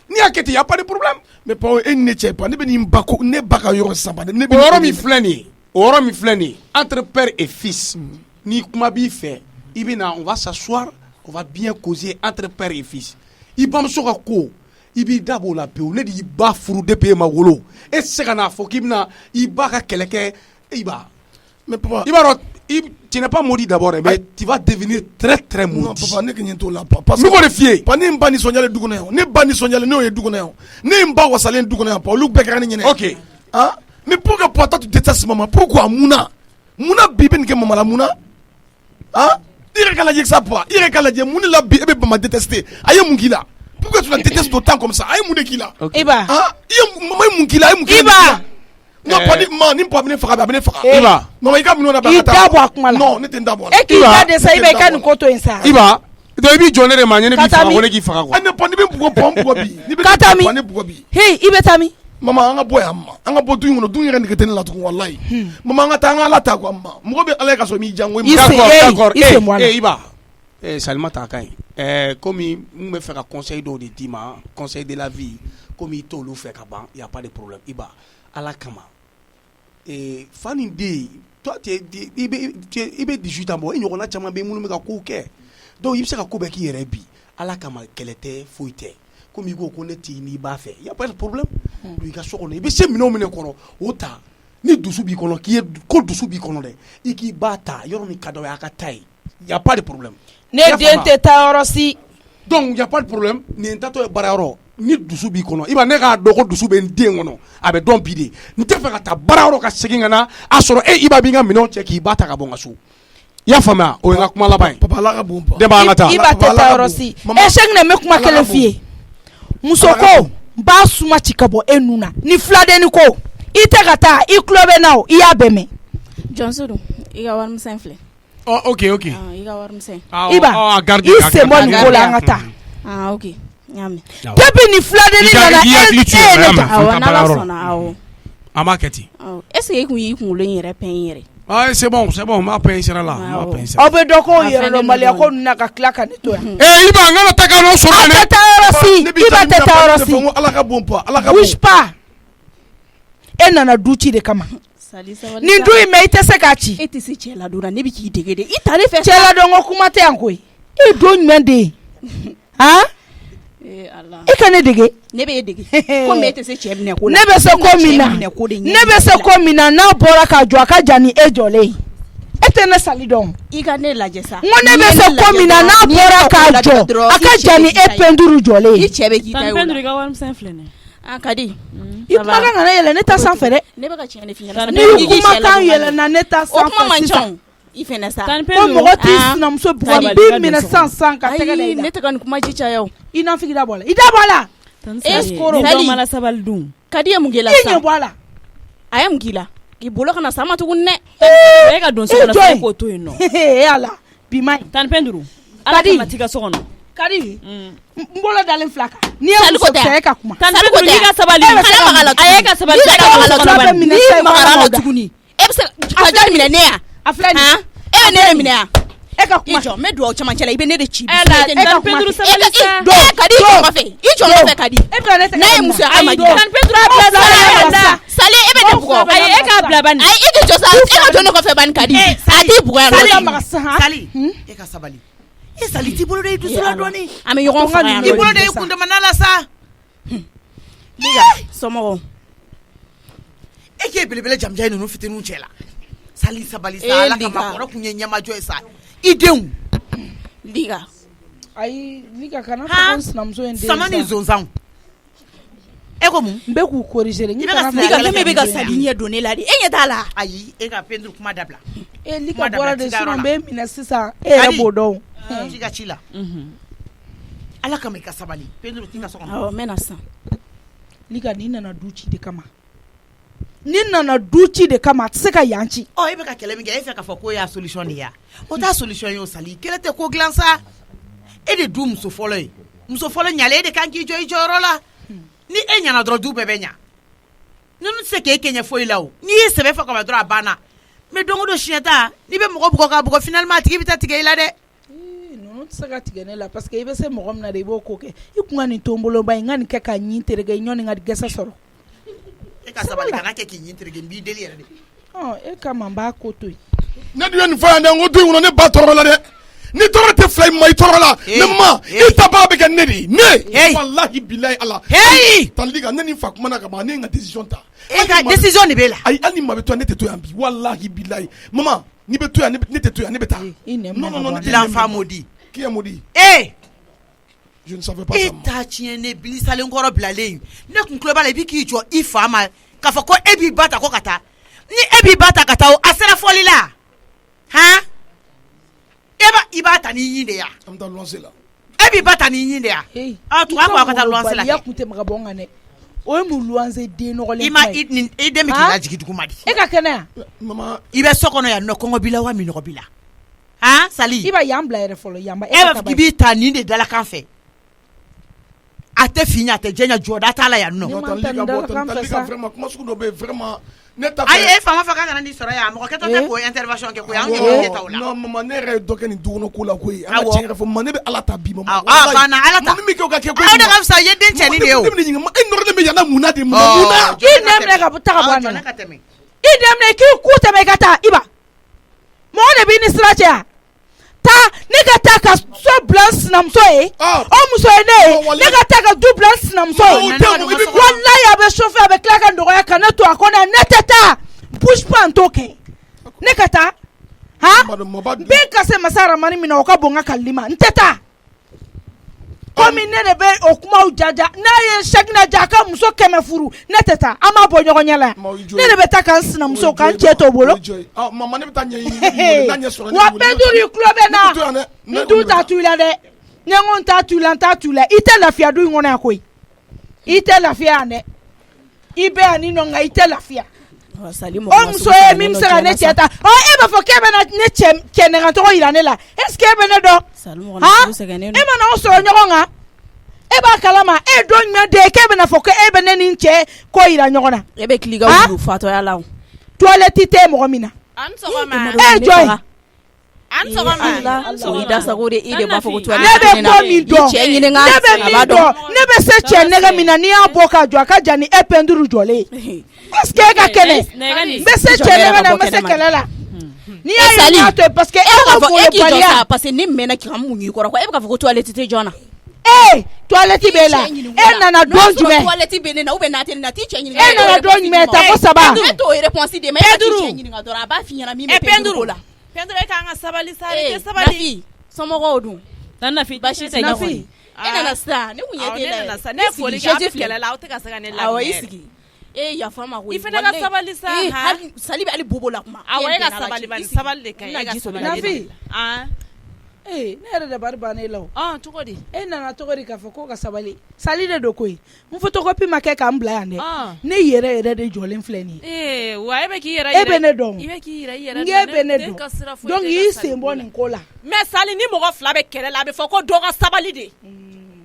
n'i y'a kɛ ten y a pas de problème mais Pao e ni ne cɛ pas ne bɛ nin ba ko ne ba ka yɔrɔ saba ne o yɔrɔ min filɛ nin ye o yɔrɔ min filɛ nin ye entre père et fils ni kuma b'i fɛ i bɛ na on va s'asseoir on va bien causer entre père et fils i bamuso ka ko i b'i da b'o la pewu ne de y'i ba furu depuis e ma wolo e tɛ se ka n'a fɔ k'i bɛna i ba ka kɛlɛ kɛ i ba mais papa i b'a dɔn tu n'es pas maudit d'abord mais tu vas devenir très très maudit. Non papa ne ka ɲɛ t'o la parce que ne b'o de f'i ye pa ne n ba nisɔndiyalen du kɔnɔ yan ne ba nisɔndiyalen n'o ye du kɔnɔ yan ne n ba wasalen du kɔnɔ yan pa olu bɛɛ kɛra ne ɲɛnɛ ok ah mais pourquoi toi tu détestes maman pourquoi munna bi bɛ nin kɛ mama la munna ah i yɛrɛ ka lajɛ sa pa i yɛrɛ ka lajɛ mun de la bi e bɛ mama détester a ye mun k'i la pourquoi tu la détestes autant comme ça a ye mun de k'i la Iba ah mama ye mun k'i la a ye mun k'i la non pas ni pa ne faga a bɛ ne faga Iba non i ka minɛnw na i da bɔ a kuma la non ne tɛ n da bɔ a la e k'i da de sa Iba i ka nin ko to yen sa Iba donc i b'i jɔ ne de ma ɲɛ ne b'i faga ko ne k'i faga quoi ne pa ne bɛ bugɔ pa n bugɔ bi ka taa min ne bugɔ bi hey i bɛ taa min mama an ka bɔ yan ma an ka bɔ du in kɔnɔ du in yɛrɛ nege tɛ ne la tugun walayi mama an ka taa an ka ala ta quoi ma mɔgɔ bɛ ala ye ka sɔrɔ m'i jango d'accord Iba Salima ta ka ɲi komi n bɛ fɛ ka conseil dɔw de d'i ma conseil de la vie komi i t'olu fɛ ka ban y a pas de problème Iba ala kama fa nin den toi i bɛ 18 ans bɔ i ɲɔgɔnna caman bɛ yen minnu bɛ ka kow kɛ donc i bɛ se ka ko bɛɛ k'i yɛrɛ bi ala kama kɛlɛ tɛ foyi tɛ komi i ko ne t'i n'i b'a fɛ y a pas de problème don i ka so kɔnɔ i bɛ se minɛnw minɛ kɔnɔ o ta ni dusu b'i kɔnɔ k'i ye ko dusu b'i kɔnɔ dɛ i k'i ba ta yɔrɔ min ka d'a ye a ka taa ye y a pas de problème ne den tɛ taa yɔrɔ si donc y a pas de problème nin tatɔ ye baarayɔrɔ ni dusu b'i kɔnɔ i b'a ne k'a dɔn ko dusu bɛ n den kɔnɔ a bɛ dɔn bi de n tɛ fɛ ka taa baarayɔrɔ ka segin ka na a sɔrɔ Iba b'i ka minɛnw cɛ k'i ba ta ka bɔ n ka so i y'a faamuya o ye n ka kuma laban ye papa ala ka bon pa Demba an ka taa Iba tɛ taa yɔrɔ si Cheick n bɛ kuma kelen f'i ye muso ko n b'a suma ci ka bɔ e nun na ni filadenni ko i tɛ ka taa i tulo bɛ n na o i y'a bɛɛ mɛn Jɔnso i ka warimisɛn filɛ ok i ka warimisɛn Iba i sen bɔ nin ko la an ka taa ok depuis ni filadenni nana e ye ne ta awɔ n'ala sɔnna awɔ an b'a kɛ ten est ce que i kun y'i kunkolo in yɛrɛ pɛn i yɛrɛ c'est bon n b'a pɛn sira la aw bɛ dɔ k'o yɛrɛdɔnbaliya ko ninnu na ka tila ka ne to yan Iba n kana taa ka n'o sɔrɔ a tɛ taa yɔrɔ si Iba tɛ taa yɔrɔ si ala ka bon pa ala ka bouge pas e nana du ci de kama nin du in mɛ i tɛ se k'a ci e tɛ se cɛ ladon na ne bɛ k'i dege de i ta ne fɛ cɛ ladon ko kuma tɛ yan koyi i don jumɛn den ye han i ka ne dege ne bɛ e dege komi e tɛ se cɛ minɛ ko la ne bɛ se ko min na ne bɛ se ko min na n'a bɔra ka jɔ a ka jan ni e jɔlen ye e tɛ ne sali dɔn i ka ne lajɛ sa n ko ne bɛ se ko min na n'a bɔra ka jɔ a ka jan ni e pɛnturu jɔlen ye i cɛ bɛ k'i ta ye o la pɛnturu i ka warimisɛn filɛ nin ye ka di i kumakan kana yɛlɛ ne ta sanfɛ dɛ ne bɛ ka tiɲɛ de f'i ɲɛna ni kumakan yɛlɛnna ne ta sanfɛ sisan i fɛnɛ sa ko mɔgɔ t'i sinamuso bugɔ b'i minɛ sisan ka tɛgɛ da i la ne tɛ ka nin kuma ji caya o i nafigi da bɔ a la i da bɔ a la dɔw mana sabali dun ka di ye mun k'i la i sisan ɲɛ bɔ a la a ye mun k'i la k'i bolo kana sa ma tuguni dɛ e ka don so kɔnɔ fo k'o to yen nɔ e ala bi ma ɲi tan ni pɛn duuru ala kama t'i ka so kɔnɔ kadi n bolo dalen fila kan n'i ye muso fɛ e ka kuma tan ni pɛn duuru i ka sabali a ye ka sabali n'i magara la tuguni e bɛ se ka jɔn minɛ ne yan a filɛ nin e bɛ ne de minɛ yan e ka kuma i jɔ n bɛ dugawu camancɛ la i bɛ ne de ci tan ni pɛn duuru sabali sa ka di i jɔ nɔfɛ i jɔ nɔfɛ ka di e bɛ ne tɛ n'a ye muso ye a ma di tan ni pɛn duuru bila sali e bɛ ne bugɔ ayi e k'a bila bani ayi e tɛ jɔ sa e ka jɔ ne kɔfɛ bani ka di a t'i bugɔ yan Sali e ka sabali e Sali t'i bolo de i dusu la dɔɔni an bɛ ɲɔgɔn faga yan i bolo de i kundamana la sa Liga somɔgɔw e k'e belebele jamujan ninnu fitininw cɛ la Sali sabali sa ala kama kɔrɔ kun ye ɲɛmajɔ ye sa i denw Liga ayi Liga kana fɔ ko sinamuso ye n den sama ni zonzanw e ko mun n bɛ k'u corriger de Liga ne bɛ ka Sali ɲɛ don ne la de e ɲɛ t'a la ayi e ka peinture kuma dabila e Liga bɔra de sinon n bɛ minɛ sisan e yɛrɛ b'o dɔn t'i ka ci la ala kama i ka sabali peinture t'i ka so kɔnɔ awɔ n bɛ na sisan Liga n'i nana du ci de kama n'i nana du ci de kama a tɛ se ka yan ci ɔ e bɛ ka kɛlɛ min kɛ e fɛ k'a fɔ ko y'a solution de ye o t'a solution ye o Sali kɛlɛ tɛ ko dilan sa e de du muso fɔlɔ ye muso fɔlɔ ɲalen e de kan k'i jɔ i jɔyɔrɔ la ni e ɲana dɔrɔn du bɛɛ bɛ ɲa ninnu tɛ se k'e kɛɲɛ foyi la o n'i ye sɛbɛ fɔ kaba dɔrɔn a banna mais don o don siɲɛ ta n'i bɛ mɔgɔ bugɔ k'a bugɔ finalement a tigi bɛ taa tigɛ i la dɛ ninnu non tɛ se ka tigɛ ne la parce que I bɛ se mɔgɔ min na de I b'o ko kɛ I kun ka nin to n bolo ba in n ka nin kɛ ka ɲin tereke ɲɔni ka gɛsɛ sɔrɔ E ka sabali kana kɛ k'i ɲin tereke n b'i deli yɛrɛ de e kama n b'a ko to yen ne dun ye nin fɔ yan dɛ n ko du in kɔnɔ ne ba tɔɔrɔ la dɛ ni tɔɔrɔ tɛ fila in ma I tɔɔrɔ la ne ma I ta baara bɛ kɛ ne de ne walahi bilahi ala Talika ne ni fa kuma na ka ban ne ye n ka décision ta e ka décision de b'e la ayi hali ni maa bɛ to yan ne tɛ to yan bi walahi bilahi maman n'i bɛ to yan ne tɛ to yan ne bɛ taa non l'enfant maudit qui est maudit je ne savais pas ça e t'a tiɲɛ ne bilisalen kɔrɔ bilalen ne kun tulo b'a la I bi k'i jɔ I fa ma k'a fɔ ko e b'i ba ta ko ka taa ni e b'i ba ta ka taa a sera fɔli la han I b'a ta n'i ɲin de ya an bɛ taa luwanse la e b'i ba ta n'i ɲin de ya tun b'a fɔ ka taa luwanse la ya kun tɛ maga bɔ n kan dɛ o ye mun luwanse den nɔgɔlen I den bɛ k'i lajigi duguma di e ka kɛnɛ yan maman I bɛ so kɔnɔ yan nɔ kɔngɔ b'i la wa minɔgɔ b'i la han Sali I b'a yan bila yɛrɛ fɔlɔ yan ba e b'a fɔ k'i b'i ta nin de dalakan fɛ a tɛ fi ɲɛ a tɛ jɛɲɛ jɔda t'a la yan nɔ Talika vraiment kuma sugu dɔ bɛ yen vraiment ne ta ayi e fa ma fɔ k'a kana n'i sɔrɔ yan mɔgɔ kɛtɔ tɛ k'o intervention kɛ ko y'anw ɲɛ kɛtaw la non maman ne yɛrɛ ye dɔ kɛ nin du kɔnɔ ko la koyi an ka tiɲɛ yɛrɛ fɔ maman ne bɛ ala ta bi maman banna ala ta min kɛ o ka kɛ aw de ka fisa I ye den cɛnin de ye o ne bɛ nin ɲininka e nɔrɔlen bɛ yan na munna de mun I na nɛminɛ ka taa ka bɔ a nɔ la I nɛminɛ k'i ku tɛmɛ I ka taa Iba mɔgɔ de b'i ni sira cɛ yan taa ne ka taa ka so bila n sinamuso ye o muso ye ne ye ne ka taa ka du bila n sinamuso ye walayi a bɛ chauffer a bɛ tila ka nɔgɔya ka ne to a kɔnɔ ne tɛ taa bouge pas n t'o kɛ ne ka taa bɛɛ ka se masa Aramani min na o ka bon n ka kalili ma n tɛ taa komi ne de bɛ o kumaw jaja n'a ye Sakina ja a ka muso 100 furu ne tɛ taa an b'a bɔ ɲɔgɔn ɲɛ la yan ne de bɛ taa ka n sinamuso ka n cɛ to bolo maman ne bɛ taa ɲɛɲini wa bɛɛ duuru I tulo bɛ na n du t'a tu I la dɛ ne ko n t'a tu I la n t'a tu I la I tɛ lafiya du in kɔnɔ yan koyi I tɛ lafiya yan dɛ I bɛ yan ni nɔ nka I tɛ lafiya o muso ye min bɛ se ka ne cɛ ta e b'a fɔ k'e bɛna ne cɛ nɛgɛtɔgɔ yira ne la est ce que e bɛ ne dɔn e mana o sɔrɔ ɲɔgɔn kan e b'a kalama e ye don jumɛn de ye k'e bɛna fɔ ko e bɛ ne ni n cɛ ko yira ɲɔgɔn na e bɛ tile ka wulu fatɔya la o toilette tɛ mɔgɔ min na e ye jɔn ye i da sago de I de b'a fɔ ko toilette ne bɛ ko min dɔn ne bɛ se cɛ nɛgɛ min na n'i y'a bɔ ka jɔ a ka jan ni e peinture jɔlen ye est ce que e ka kɛnɛ n bɛ se cɛ nɛgɛ na n bɛ se kɛlɛ la n'i y'a ye to parce que e ka folibaliya parce que ne mɛnna k'i ka mun y'i kɔrɔ quoi e bɛ k'a fɔ ko toilette tɛ jɔn na toilette b'e la e nana don jumɛn toilette bɛ ne na ou bien n'a tɛ ne na t'i cɛ ɲininka e nana don jumɛn ta ko saba e t'o réponse di ma e t'i cɛ ɲininka dɔrɔn a b'a f'i ɲɛna min bɛ peinture la Peinture e k'an ka sabali sa i tɛ sabali Nafi somɔgɔw dun Nafi basi tɛ ɲɔgɔn ye e nana sisan ne kun ye den la ne foli kɛ a bɛ kɛlɛ la aw tɛ ka se ka ne lamɛn awɔ I sigi yafa ma koyi I fana ka sabali sa Sali bɛ hali bobo la kuma awɔ e ka sabali bani sabali de ka ɲi e ka sabali Nafi ne yɛrɛ de bari banna e la o cogo di e nana cogo di k'a fɔ ko ka sabali Sali de don koyi n photocopie ma kɛ k'an bila yan dɛ ne yɛrɛ yɛrɛ de jɔlen filɛ nin ye wa e bɛ k'i yɛrɛ e bɛ ne dɔn i bɛ k'i yɛrɛ yɛrɛ n k'e bɛ ne dɔn donc i sen bɔ nin ko la mais Sali ni mɔgɔ fila bɛ kɛlɛ la a bɛ fɔ ko dɔ ka sabali de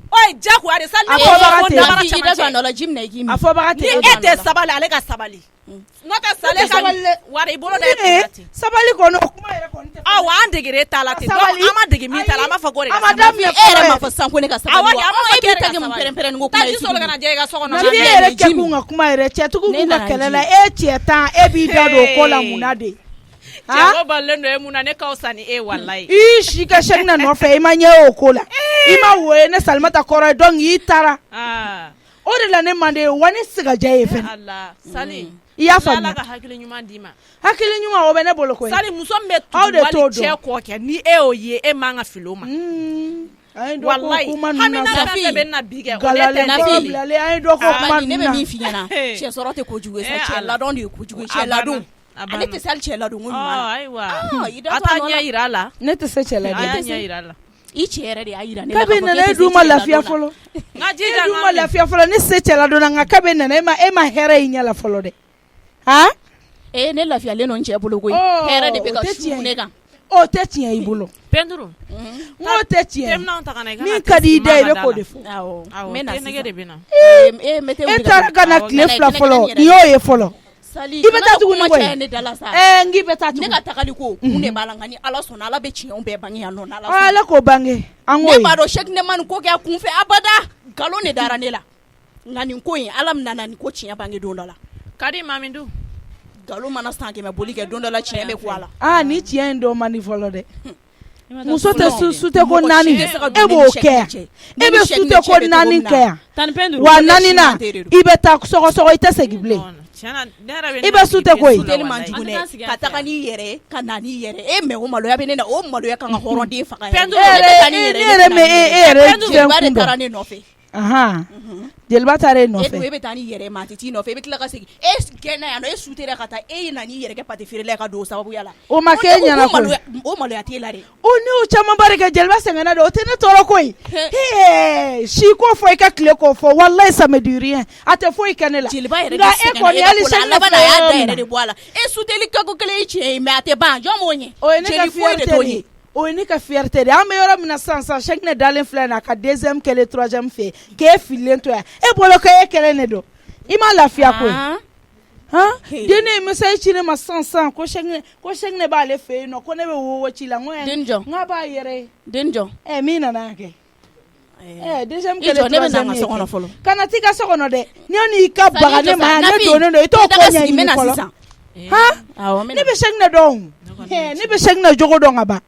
o ye jagoya de Sali a fɔbaga tɛ i da don a nɔ la ji min na I k'i min a fɔbaga tɛ ni e tɛ sabali ale ka sabali n'o tɛ Sali ka wari I bolo da e sabali kɔni o kuma yɛrɛ kɔni tɛ awɔ an degera e ta la ten donc an ma dege min ta la an b'a fɔ ko de ka sabali e yɛrɛ m'a fɔ sisan ko ne ka sabali wa awɔ an b'a fɔ e b'i ta kɛ mun pɛrɛn-pɛrɛn ni ko kuma ye taji sɔrɔ ka na diya I ka so kɔnɔ Nafi e yɛrɛ kɛ kun ka kuma yɛrɛ cɛtigiw b'u ka kɛlɛ la e cɛ tan e b'i da don o ko la mun na de cɛko balilen don e mun na ne ka fisa ni e walayi I si ka Sakina nɔfɛ I ma ɲɛ o ko la I ma wo ye ne Salimata kɔrɔ ye donc I taara o de la ne man de ye wa ne se ka diya ye fɛnɛ Sali I y'a faamuya Ala ka hakili ɲuman d'i ma hakili ɲuman o bɛ ne bolo koyi Sali muso min bɛ tugu wali cɛ kɔ kɛ ni e y'o ye e man ka fili o ma walayi hami na fɛn bɛ na bi kɛ o de tɛ Nafi an ye dɔ ko kuma ne bɛ min f'i ɲɛna cɛ sɔrɔ tɛ kojugu ye sa cɛ ladɔn de ye kojugu ye cɛ ladon ale tɛ se hali cɛ ladon ko ɲuman na ayiwa a t'a ɲɛ yira a la ne tɛ se cɛ ladon a y'a ɲɛ yira a la I cɛ yɛrɛ de y'a yira ne la k'a bɛ nana e dun ma lafiya fɔlɔ e dun ma lafiya fɔlɔ ne se cɛ ladon na nka k'a bɛ nana e ma hɛrɛ y'i ɲɛ la fɔlɔ dɛ ne lafiyalen don n cɛ bolo koyi hɛrɛ de bɛ ka su ne kan o tɛ tiɲɛ I bolo peinture n'o tɛ tiɲɛ min ka di I da I bɛ k'o de fɔ awɔ nege de bɛ na e taara ka na tile 2 fɔlɔ I y'o ye fɔlɔ Sali I bɛ taa tuguni koyi. ne dala sa. Ngi bɛ taa tuguni. Ne ka tagali ko mun de b'a la ngani Ala sɔnna Ala bɛ tiɲɛw bɛɛ bange yan nɔ Ala. Ala ko bange. An ko. Ne b'a dɔn Cheikh ne man ko kɛ a kun fɛ abada. Galon ne dara ne la. Ngani ko in Ala mina na ni ko tiɲɛ bange don dɔ la. Kadi Mamindu. Galon mana san kɛmɛ boli kɛ don dɔ la tiɲɛ bɛ ko ala. Ni tiɲɛ in dɔ man di fɔlɔ dɛ. Muso tɛ sute ko naani e b'o kɛ e bɛ sute ko naani kɛ yan wa naani na I bɛ taa sɔgɔsɔgɔ I tɛ segin bilen I bɛ sute ko ye ka taga ni yɛrɛ ka na ni yɛrɛ e mɛ o maloya bɛ ne na o maloya kan ka hɔrɔnden faga e yɛrɛ mɛ e yɛrɛ jɛn kun taara ne nɔfɛ jeliba taara e nɔfɛ e bɛ taa ni yɛrɛ ma tɛ t'i nɔfɛ I bɛ tila ka segin e gɛnna yan e sutera ka taa e na ni yɛrɛ kɛ pâté feerela ka don o sababuya la o ma kɛ ɲɛna koyi o maloya t'e la dɛ n'o caman ba de kɛ jeliba sɛgɛnna de o tɛ ne tɔɔrɔ koyi si ko fɔ I ka tile k'o fɔ walayi ça me dit rien a tɛ foyi kɛ ne la jeliba yɛrɛ de sɛgɛnna e kɔni laban a y'a da yɛrɛ de bɔ a la e suteli kɛ ko kelen ye tiɲɛ ye mais a tɛ ban jɔn m'o ɲɛ o ye ne ka fierté de o ye ne ka fierté de an bɛ yɔrɔ min na sisan Cheikh ne dalen filɛ nin a ka deuxième kɛlen troisième fɛ k'e fililen to yan e bolo ko e kɛlen de don I ma lafiya koyi den ne ye message ci ne ma sisan ko Cheikh ne b'ale fɛ yen nɔ ko ne bɛ wowo ci la n ko n b'a yɛrɛ ye den jɔ min nana kɛ deuxième kɛlen troisième ye kana t'i ka so kɔnɔ dɛ ni ka baga ne ma ne donnen don I t'o ko ɲɛɲini fɔlɔ ne bɛ Cheikh ne dɔn ne bɛ Cheikh ne jogo dɔn ka ban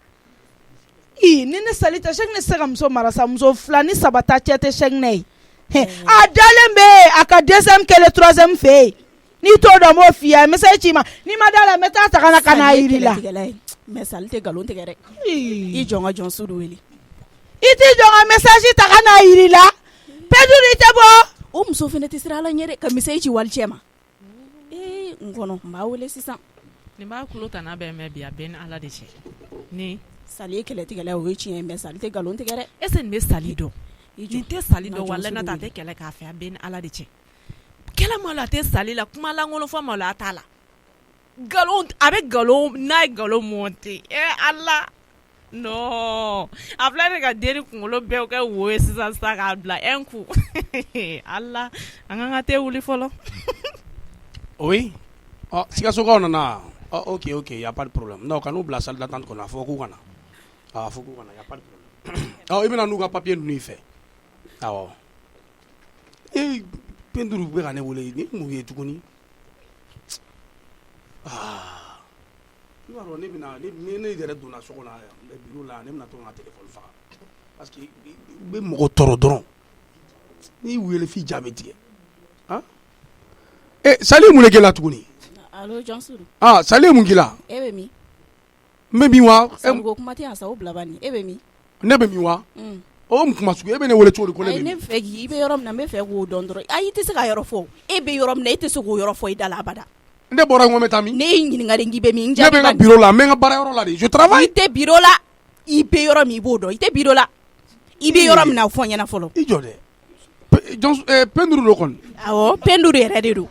ni ne sali tɛ Cheikh ne se ka muso mara sa muso 2 ni 3 ta cɛ tɛ Cheikh ne ye a dalen bɛ a ka deuxième kɛlen troisième fɛ yen n'i t'o dɔn m'o f'i ye message ci ma n'i ma d'a la n bɛ taa ta ka na ka n'a yir'i la mais sali tɛ galon tigɛ dɛ I jɔn ka jɔn su de wele I t'i jɔn ka message ta ka n'a yir'i la Pedro I tɛ bɔ o muso fana tɛ siran Ala ɲɛ dɛ ka message ci wali cɛ ma n kɔnɔ n b'a wele sisan nin b'a kulo tana bɛɛ mɛn bi a bɛɛ ni Ala de cɛ ni Sali ye kɛlɛtigɛla o ye tiɲɛ ye mais Sali tɛ galon tigɛ dɛ est-ce que nin bɛ Sali dɔn nin tɛ Sali dɔn walahi n'a tɛ a tɛ kɛlɛ k'a fɛ a bɛɛ ni Ala de cɛ kɛlɛ ma la a tɛ Sali la kuma lankolon fɔ ma la a t'a la galon a bɛ galon n'a ye galon monter Ala non a filɛ de ka den ni kunkolo bɛɛ kɛ wo ye sisan k'a bila un coup Ala an kan ka tɛ wuli fɔlɔ oui Sikasokaw nana ok y a pas de problème non kan'u bila salle d'attente kɔnɔ a fɔ k'u kana y a pas de problème I bɛna n'u ka papier ninnu I fɛ awɔ Penduru bɛ ka ne wele ni mun ye tuguni I b'a dɔn ne bɛna ne yɛrɛ donna so kɔnɔ bureau la ne bɛna to ka téléphone faga parce que u bɛ mɔgɔ tɔɔrɔ dɔrɔn n'i wele f'i jaabi tigɛ Sali ye mun de kɛ la tuguni allo Jansuru Sali ye mun k'i la e bɛ min n bɛ min wa ko kuma tɛ yan sa o bila bani e bɛ min ne bɛ min wa o mun kuma sugu e bɛ ne wele cogo di ko ne bɛ min ne fɛ k'i I bɛ yɔrɔ min na n bɛ fɛ k'o dɔn dɔrɔn ayi I tɛ se ka yɔrɔ fɔ e bɛ yɔrɔ min na e tɛ se k'o yɔrɔ fɔ I da la abada ne bɔra n ko n bɛ taa min ne y'i ɲininkali k'i bɛ min ne bɛ n ka bureau la n bɛ n ka baarayɔrɔ la de je travaille I tɛ bureau la I bɛ yɔrɔ min I b'o dɔn I tɛ bureau la I bɛ yɔrɔ min na fɔ n ɲɛna fɔlɔ I jɔ dɛ Penduru do kɔni awɔ Penduru yɛrɛ de don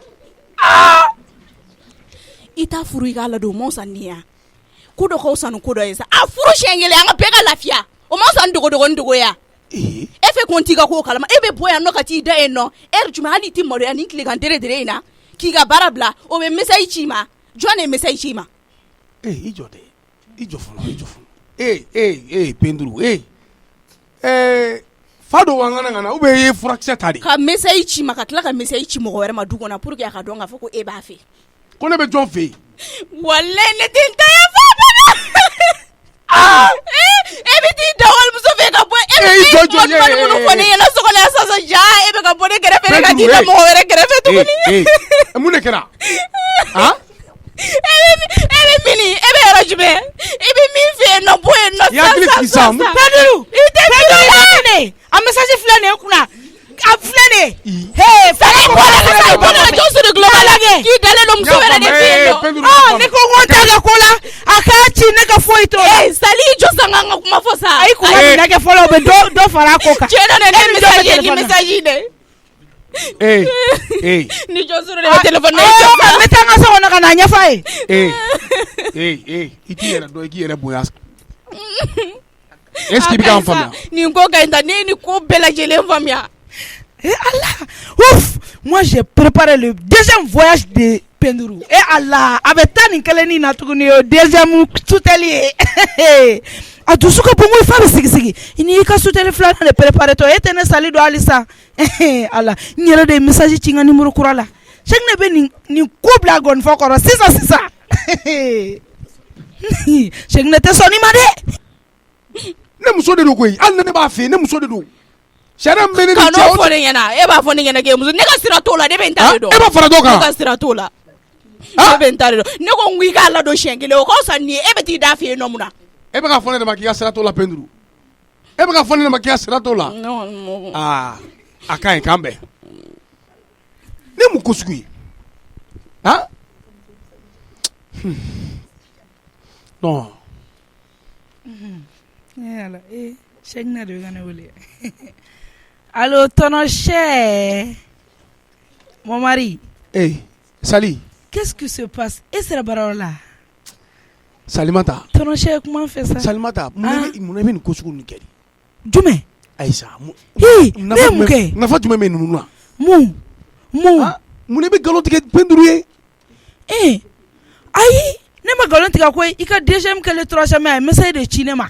I t'a furu I k'a ladon o ma fisa ni ye wa ko dɔ ka fisa ni ko dɔ ye sa a furu siɲɛ kelen an ka bɛɛ ka lafiya o ma fisa ni dogo ye wa e fɛ ko n t'i ka ko kalama e bɛ bɔ yan nɔ ka t'i da yen nɔ heure jumɛn hali I tɛ maloya ni tilegan dere in na k'i ka baara bila o bɛ message ci I ma jɔn de ye message ci I ma I jɔ dɛ I jɔ fɔlɔ Penduru fa dɔ wa ŋana ŋana ou bien I ye furakisɛ ta de ka message ci ma ka tila ka message ci mɔgɔ wɛrɛ ma du kɔnɔ pour que a ka dɔn k'a fɔ ko e b'a fɛ ko ne bɛ jɔn fɛ yen walahi ne tɛ n ta yan fɔ e bɛ t'i da walimuso fɛ ka bɔ e bɛ t'i mɔni minnu fɔ ne ɲɛna so kɔnɔ yan sisan jaa e bɛ ka bɔ ne kɛrɛfɛ ne ka t'i da mɔgɔ wɛrɛ kɛrɛfɛ tuguni mun de kɛra e bɛ mini e bɛ yɔrɔ jumɛn I bɛ min fɛ yen nɔ bɔ yen nɔ sisan Pedro I tɛ Pedro a message filɛ nin ye kunna a filɛ nin ye Sali bɔ la jɔn siri dulɔ la k'i dalen don muso wɛrɛ de fɛ yen nɔ ne ko n t'a ka ko la a k'a ci ne ka foyi t'o la Sali i jɔ san k'an ka kuma fɔ sa a y'i kun ka minɛ kɛ fɔlɔ o bɛ dɔ fara a ko kan tiɲɛ na ne message ye ni message dɛ ni jɔn siri de bɛ téléphone na n bɛ taa n ka so kɔnɔ ka n'a ɲɛfɔ a ye I t'i yɛrɛ dɔn I k'i yɛrɛ bonya est-ce que I bɛ k'an faamuya nin ko ka ɲi ta ne ye nin ko bɛɛ lajɛlen faamuya Allah ouf moi j'ai préparé le deuxième voyage de penduru Allah a bɛ taa nin kelen nin na tuguni o deuxième tutelle a dusu ka bon ko fa bɛ sigi i ni ka tutelle filanan de préparer to e tɛ ne sali don halisa Allah n yɛrɛ de message ci n ka numéro kura la chaque ne bɛ nin ko bila gɔnifɔ kɔrɔ sisan chaque ne tɛ sɔn ni ma dɛ ne muso de don koyi hali ne b'a fɛ ne muso de don sariya min bɛ ne ni cɛ kan'o fɔ ne ɲɛna e b'a fɔ ne ɲɛna k'e muso ne ka sira t'o la ne bɛ n ta de dɔn e b'a fara dɔ kan ne ka sira t'o la ne bɛ n ta de dɔn ne ko n ko i k'a ladon siɲɛ kelen o ka fisa nin ye e bɛ t'i da fɛ yen nɔ mun na e bɛ ka fɔ ne de ma k'i ka sira t'o la Penduru e bɛ ka fɔ ne de ma k'i ka sira t'o la a ka ɲi k'an bɛn ne mun ko sugu ye non Chegna de gana wele. Allô, ton cher. Mon mari. Hey, Sali. Qu'est-ce qui se passe? Et c'est la parole là. Salimata. Ton cher, comment fait ça? Salimata, mon ami ne kosugu ni kedi. Jume. Aïssa. Hey, ne muke. Na fa jume me nununa. Mu. Mun be galon tigɛ Penduru ye. Ayi, ne ma galon tigɛ ko i ka deuxième que le troisième a message de cinéma.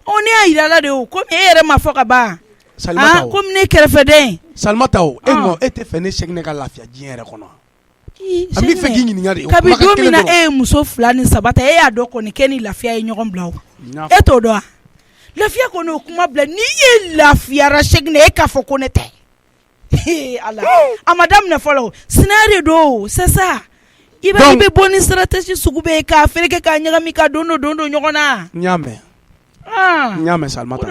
On est à la de comme hier ma fo ka ban. Salimata. Comme ne kɛrɛfɛden. Salimata o e tɛ fɛ ne sɛgɛn ne ka lafiya diɲɛ yɛrɛ kɔnɔ. A b'i fɛ k'i ɲininka de. Kabi don min na e ye muso 2 ni 3 ta e y'a dɔn kɔni k'e ni lafiya ye ɲɔgɔn bila o. E t'o dɔn wa? Lafiya kɔni o kuma bila n'i ye lafiyara sɛgɛn e k'a fɔ ko ne tɛ. Allah. A ma daminɛ fɔlɔ scénario do c'est ça. I bɛ bɔ ni stratégie sugu bɛɛ k'a fereke k'a ɲagami ka don ɲɔgɔn na. N y'a mɛn. N y'a mɛn Salimata.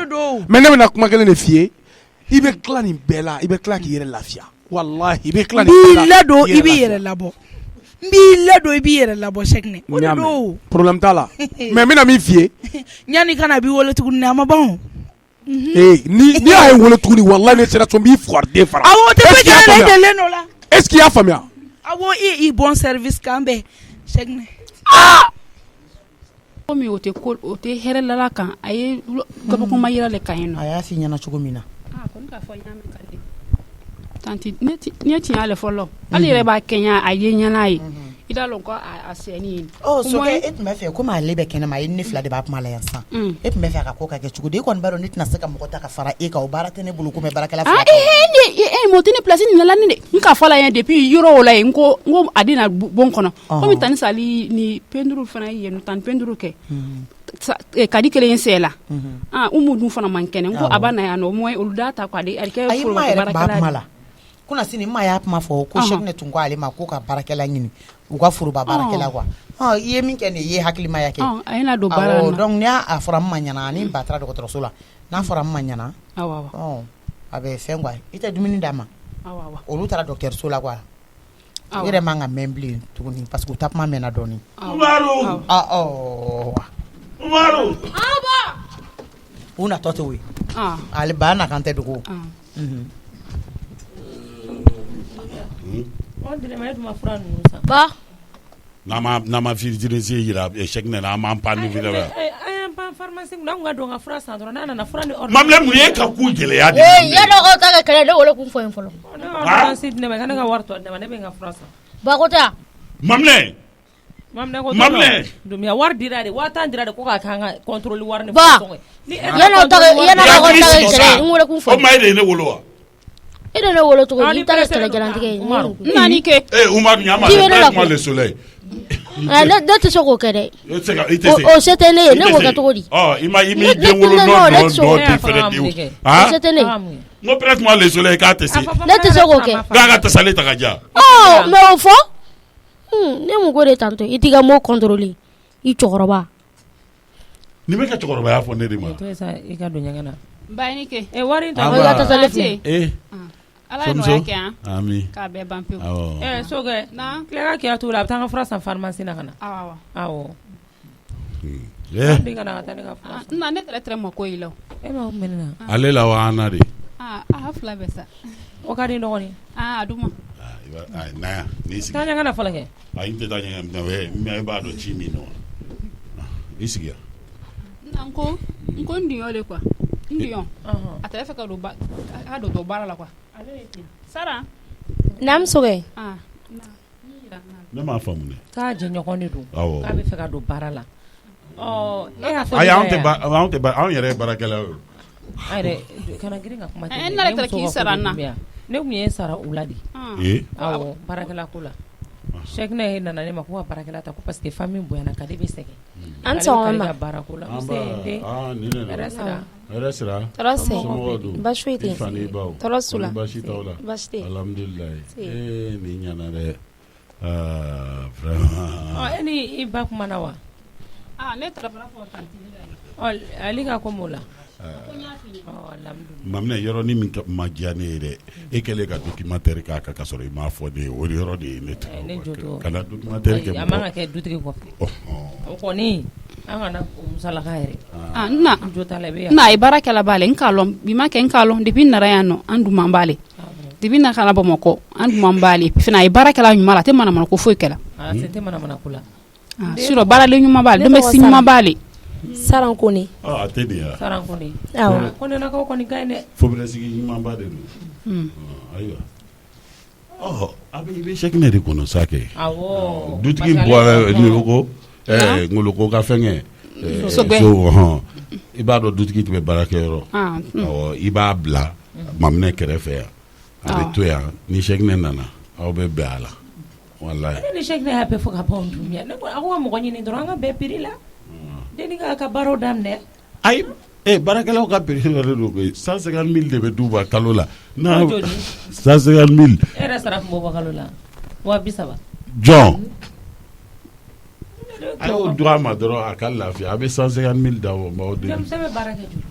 Mais ne bɛna kuma kelen de f'i ye i bɛ tila nin bɛɛ la i bɛ tila k'i yɛrɛ lafiya walahi i bɛ tila nin bɛɛ la i b'i ladon i b'i yɛrɛ labɔ Sɛkinɛ o de do problème t'a la mais n bɛna min f'i ye yanni kana b'i wolo tuguni a ma ban ni y'a ye wolo tuguni walahi ne sera so n b'i fugari fara awɔ o tɛ foyi kɛ ne delen n'o la est ce que i y'a faamuya awɔ i bon service k'an bɛɛ Sɛkinɛ komi o tɛ hɛrɛ lala kan a ye kabakoma yira le kan yen nɔ a y'a f'i ɲɛna cogo min na ko ne k'a fɔ ɲa mɛn ka di tanti ne tiɲɛ ale fɔlɔ ale yɛrɛ b'a kɛɲɛ a ye ɲɛna ye i t'a lɔn ko a sɛni ye sokɛ e tun bɛ fɛ komi ale bɛ kɛnɛma a ye ne 2 de b'a kuma la yan sisan e tun bɛ fɛ a ka ko ka kɛ cogo di e kɔni b'a dɔn ne tɛna se ka mɔgɔ ta ka fara e kan o baara tɛ ne bolo komi baarakɛla 2 mɔ tɛ ne place nin la ni de n k'a fɔ la yan depuis yɔrɔ o la yen n ko a de na bon kɔnɔ komi tani Sali ni Penduru fana ye yen tani Penduru kɛ kadi kelen sɛ la umu dun fana man kɛnɛ n ko a b'a na yan nɔ moins olu d'a ta quoi a kɛ foro baarakɛla la kuna sini ma y'a kuma fɔ ko Sɛkinɛ tun ko ale ma ko ka baarakɛla ɲini u ka foroba baarakɛla quoi i ye min kɛ nin ye hakilimaya kɛ a ye na don baara la donc n'i y'a fɔra n ma ɲana ani ba taara dɔgɔtɔrɔso la n'a fɔra n ma ɲana a bɛ fɛn quoi i tɛ dumuni d'a ma olu taara dɔgɔtɔrɔso la quoi u yɛrɛ man ka mɛn bilen tuguni parce que u takuma mɛnna dɔɔni Umaru u natɔ tɛ o ye ale ba na kan tɛ dogo ba n'a ma fitirisi yira Sɛkinɛ na an b'an pan ni vidéo la Mamle mun ye ka ku gɛlɛya de yanni aw ta kɛ kɛlɛ ne wolo kun fɔ yen fɔlɔ Bakota Mamle Dumia wari dira de 1000 dira de ko ka kan ka contrôle wari ni fɔsɔn yanni aw ta kɛ kɛlɛ n wolo kun fɔ o ma e de ye ne wolo wa e de ne wolo cogo di i taara kɛlɛ garantigɛ ye nani kɛ Umaru ɲa ma le kuma le soleil ne tɛ se k'o kɛ dɛ o se tɛ ne ye ne b'o kɛ cogo di i m'i den wolo nɔ différent de o se tɛ ne n ko peut-être le soleil k'a tɛ se ne tɛ se k'o kɛ k'a ka tasale ta ka ja mais o fɔ ne mun ko de tantôt i t'i ka mot contrôler i cɛkɔrɔba ni bɛ ka cɛkɔrɔbaya fɔ ne de ma i ka don ɲɛgɛn na ba ni kɛ wari in ta i ka tasale filɛ Ala ye nɔgɔya kɛ yan ami k'a bɛɛ ban pewu sokɛ tile ka kɛ to la a bɛ taa an ka fura san pharmacie na ka na awɔ ne tɛrɛ ma ko i la e ma mɛn na ale la wa Ana de a 2 bɛ sa o ka di dɔgɔnin a duma naya n'i sigi taa ɲɛgɛn na fɔlɔ kɛ ayi n tɛ taa ɲɛgɛn na mais e b'a dɔn ci min nɔ i sigi yan n ko n diɲɔ le quoi n diɲɔ a tɛ fɛ ka don a don to baara la quoi Sara naam sokɛ ne m'a faamu dɛ. K'a jɛɲɔgɔn de don. Awɔ. K'a bɛ fɛ ka don baara la. E y'a fɔ. Ayi anw tɛ anw yɛrɛ ye baarakɛla ye. Ayɛrɛ kana girin ka kuma tɛ. Ne yɛrɛ k'i sara n na. Ne tun ye sara u la de. Awɔ baarakɛla ko la. Chèque ne nana ne ma ko ka baarakɛla ta ko parce que famille bonyana ka de bɛ sɛgɛn. An sɔgɔma ma. Baara ko la. Hɛrɛ sira. Tɔɔrɔ se. Somɔgɔw don. Baasi foyi tɛ yen. I fa n'i baw. Tɔɔrɔ s'u la. Baasi t'aw la. Baasi tɛ yen. Alhamdulilayi. Nin ɲana dɛ. Vraiment. E ni i ba kumana wa? Ne taara bara fɔ tantine la. Ali ka ko m'o la. Maminɛ yɔrɔnin min ma diya ne ye dɛ e kɛlen ka documentaire k'a kan ka sɔrɔ i m'a fɔ ne ye o yɔrɔ de ye ne tɔɔrɔ. Ne jo t'o. Kana documentaire kɛ. A man ka kɛ dutigi kɔfɛ. O kɔni an kana musalaka yɛrɛ. Na jo t'a la i bɛ yan. Na a ye baara kɛla b'ale n k'a lɔn bi ma kɛ n k'a lɔn depuis n nana yan nɔ an dun man b'ale depuis na kana Bamakɔ an dun man b'ale fana a ye baara kɛla ɲuman la a tɛ manamana ko foyi kɛla. Sen tɛ manamana ko la. Sinon baaralen ɲuman b'ale denbɛsi ɲuman b'ale. Saran Kone. A tɛ de ya. Saran Kone. Awɔ. Kone na kaw kɔni ka ɲi dɛ. Fobirɛsigi ɲumanba de don. Ayiwa. A bɛ i bɛ chèque ne de kɔnɔ sa kɛ. Awɔ. Dutigi bɔra Ngoloko Ngoloko ka fɛnkɛ. So i b'a dɔn dutigi tun bɛ baara kɛ yɔrɔ. I b'a bila maminɛ kɛrɛfɛ yan. A bɛ to yan ni chèque ne nana aw bɛ bɛn a la. Walayi. Ni chèque ne y'a bɛɛ fɔ ka ban dunya. Ne ko aw ka mɔgɔ ɲini dɔrɔn an ka bɛɛ piri la. Deni ka baaraw daminɛ. Ayi baarakɛlaw ka piri dɔ de don koyi 150 000 de bɛ d'u ma kalo la. 150 000. E yɛrɛ sara kun bɔ bɔ kalo la 30,000. Jɔn. A y'o droit ma dɔrɔn a ka lafiya a bɛ 150 000 d'aw ma o de. Denmisɛn bɛ baara kɛ joli?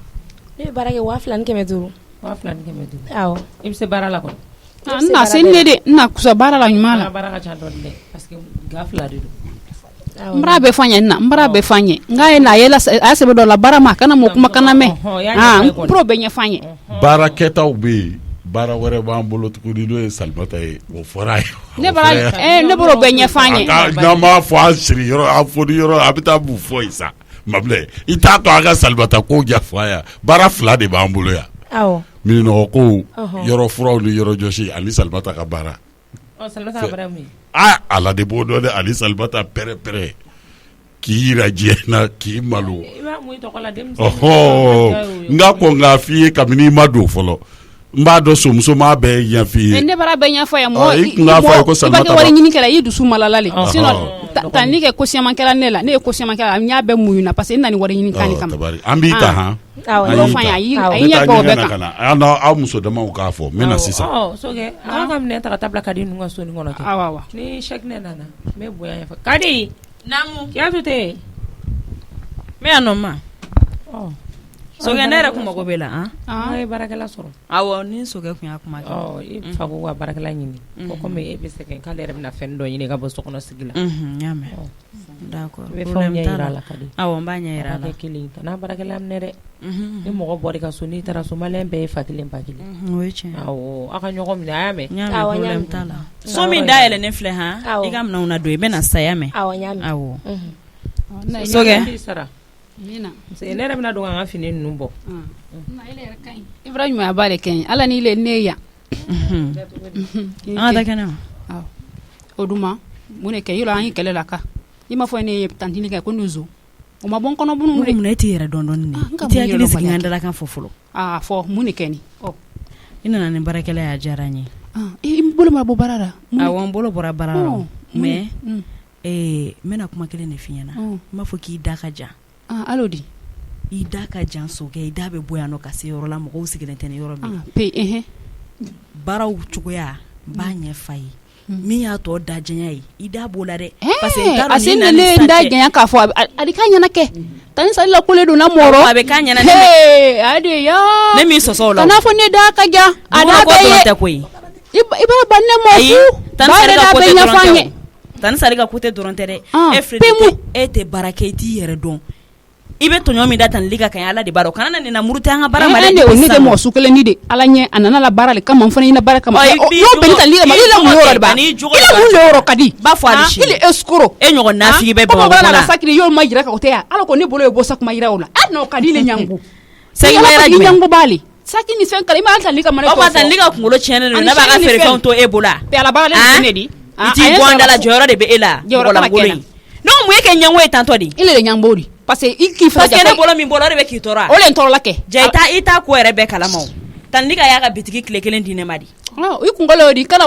Ne bɛ baara kɛ 2,500. 2,500. Awɔ. I bɛ se baara la kɔni. Na se ne de na kusa baara la ɲuman la. Baara ka ca dɔɔni dɛ parce que ga 2 de don. N bara bɛ fɔ n ye na n bara bɛ fɔ n ye n k'a ye na a ye sɛbɛn dɔ la baara ma kana mɔgɔ kuma kana mɛn n pro bɛ ɲɛfɔ n ye. Baarakɛtaw bɛ yen baara wɛrɛ b'an bolo tuguni n'o ye Salimata ye o fɔra a ye. Ne bolo bɛ ɲɛfɔ n ye. N'an b'a fɔ an siri yɔrɔ an foni yɔrɔ a bɛ taa mun fɔ yen sa Mabilɛ i t'a to an ka Salimata ko ɲɛfɔ a yan baara 2 de b'an bolo yan. Awɔ. Minɔgɔ ko yɔrɔ furaw ni yɔrɔ jɔsi ani Salimata ka baara. Salimata ka baara ye mun ye? Ala de b'o dɔn dɛ ani Salimata pɛrɛ-pɛrɛ k'i yira diɲɛ na k'i malo. I b'a mun i tɔgɔ la denmisɛnnin. N ka kɔn k'a f'i ye kabini i ma don fɔlɔ n b'a dɔn somuso m'a bɛɛ ɲɛf'i ye. Ne bara bɛɛ ɲɛfɔ yan i tun k'a fɔ a ye ko Salimata i b'a kɛ wari ɲini kɛla i dusu malala le sinon tan ni kɛ ko siaman kɛla ne la ne ye ko siaman kɛla n y'a bɛɛ muɲu na parce que n nana wari ɲini kan de kama. An b'i ta han. Awɔ a y'i ɲɛ bɔ o bɛɛ kan. Aw muso damaw k'a fɔ n bɛ na sisan. Sokɛ an ka minɛ ta ka taa bila Kadi ninnu ka so nin kɔnɔ kɛ. Ni chèque ne nana n bɛ bonya ɲɛfɔ Kadi. Naamu. K'i to ten. N bɛ yan nɔ ma. Sokɛ ne yɛrɛ kun mago bɛ la an ye baarakɛla sɔrɔ. Awɔ ni sokɛ kun y'a kuma kɛ. I fa ko ka baarakɛla ɲini ko komi e bɛ sɛgɛn k'ale yɛrɛ bɛna fɛn dɔ ɲini ka bɔ sokɔnɔ sigi la. N y'a mɛn. D'accord. I bɛ fɛnw ɲɛ yira a la Kadi. Awɔ n b'a ɲɛ yira a la. A kɛ kelen kana baarakɛla minɛ dɛ. Ni mɔgɔ bɔra i ka so n'i taara so maliyɛn bɛɛ ye fa kelen ba kelen. O ye tiɲɛ. Awɔ aw ka ɲɔgɔn minɛ a y'a mɛn. N y'a mɛn problème t'a la. So min dayɛlɛnen filɛ han i ka minɛnw na don i bɛ na saya mɛn. Awɔ n y'a mɛn. Awɔ. Sokɛ. Ne yɛrɛ bɛna don an ka fini ninnu bɔ. Ibrahima b'ale kɛ ala ni le ne yan. An ka taa kɛnɛ ma. O duma mun de kɛ yɔrɔ an ye kɛlɛ la ka i m'a fɔ ne ye tantini kɛ ko nuzo o ma bɔ n kɔnɔ bunu de. Mun e t'i yɛrɛ dɔn dɔɔni de. I tɛ hakili sigi an dala kan fɔ fɔlɔ. Fɔ mun de kɛ ni. I nana ni baarakɛla y'a diyara n ye. I bolo ma bɔ baara la. Awɔ n bolo bɔra baara la mais n bɛna kuma kelen de f'i ɲɛna n b'a fɔ k'i da ka jan. Alo di i da ka jan sokɛ i da bɛ bɔ yan nɔ ka se yɔrɔ la mɔgɔw sigilen tɛ ni yɔrɔ min. Baaraw cogoya n b'a ɲɛfa ye min y'a tɔ da janya ye i da b'o la dɛ. Parce que ne da janya k'a fɔ a de ka ɲɛna kɛ tan ni salila kolen don na mɔrɔ. A bɛ k'a ɲɛna ne. Ade ya. Ne min sɔsɔ o la. Kana fɔ ne da ka jan. A da bɛ ye. Tɛ koyi. I b'a ban ne mɔ fu. Baara da bɛ ɲɛfɔ ye. Tan ni salika kote dɔrɔn tɛ dɛ. E filɛ e tɛ baara kɛ i t'i yɛrɛ dɔn. I bɛ tɔɲɔ min da tan lika kan ala de b'a dɔn kana na muru tɛ an ka baara ma dɛ. Ne tɛ mɔgɔ su kelen ni de ala ɲɛ a nana la baara le kama n fana ɲɛna baara kama. N'o bɛn ta lila ma ila mun yɔrɔ de b'a. Ila mun yɔrɔ ka di. B'a fɔ ali si. Ili escroc. E ɲɔgɔn nafigi bɛ Bamakɔ la. Bamakɔ la sakiri y'o ma jira ka o tɛ yan. Ala ko ne bolo ye bɔ sakuma yira o la. A n'o ka di le ɲangu. Sakima yira jumɛn? Ɲangu b'ale. Saki ni fɛn kala i m'a ta lika ma ne. O b'a ta lika kunkolo tiɲɛnen don ne b'a ka feere fɛnw to e bolo. Pe ala baara le ne di. iti gwanda la jɔyɔrɔ de bɛ e la mɔgɔlankolon in n'o mun ye kɛ ɲɛngo ye tantɔ di ile de ɲɛngo di parce que i k'i fara parce que ne bolo min bolo o de bɛ k'i tɔɔrɔ o le n tɔɔrɔ la kɛ ja i t'a ko yɛrɛ bɛɛ kalama o tan ni ka y'a ka bitigi tile kelen di ne ma di i kunkolo y'o di kala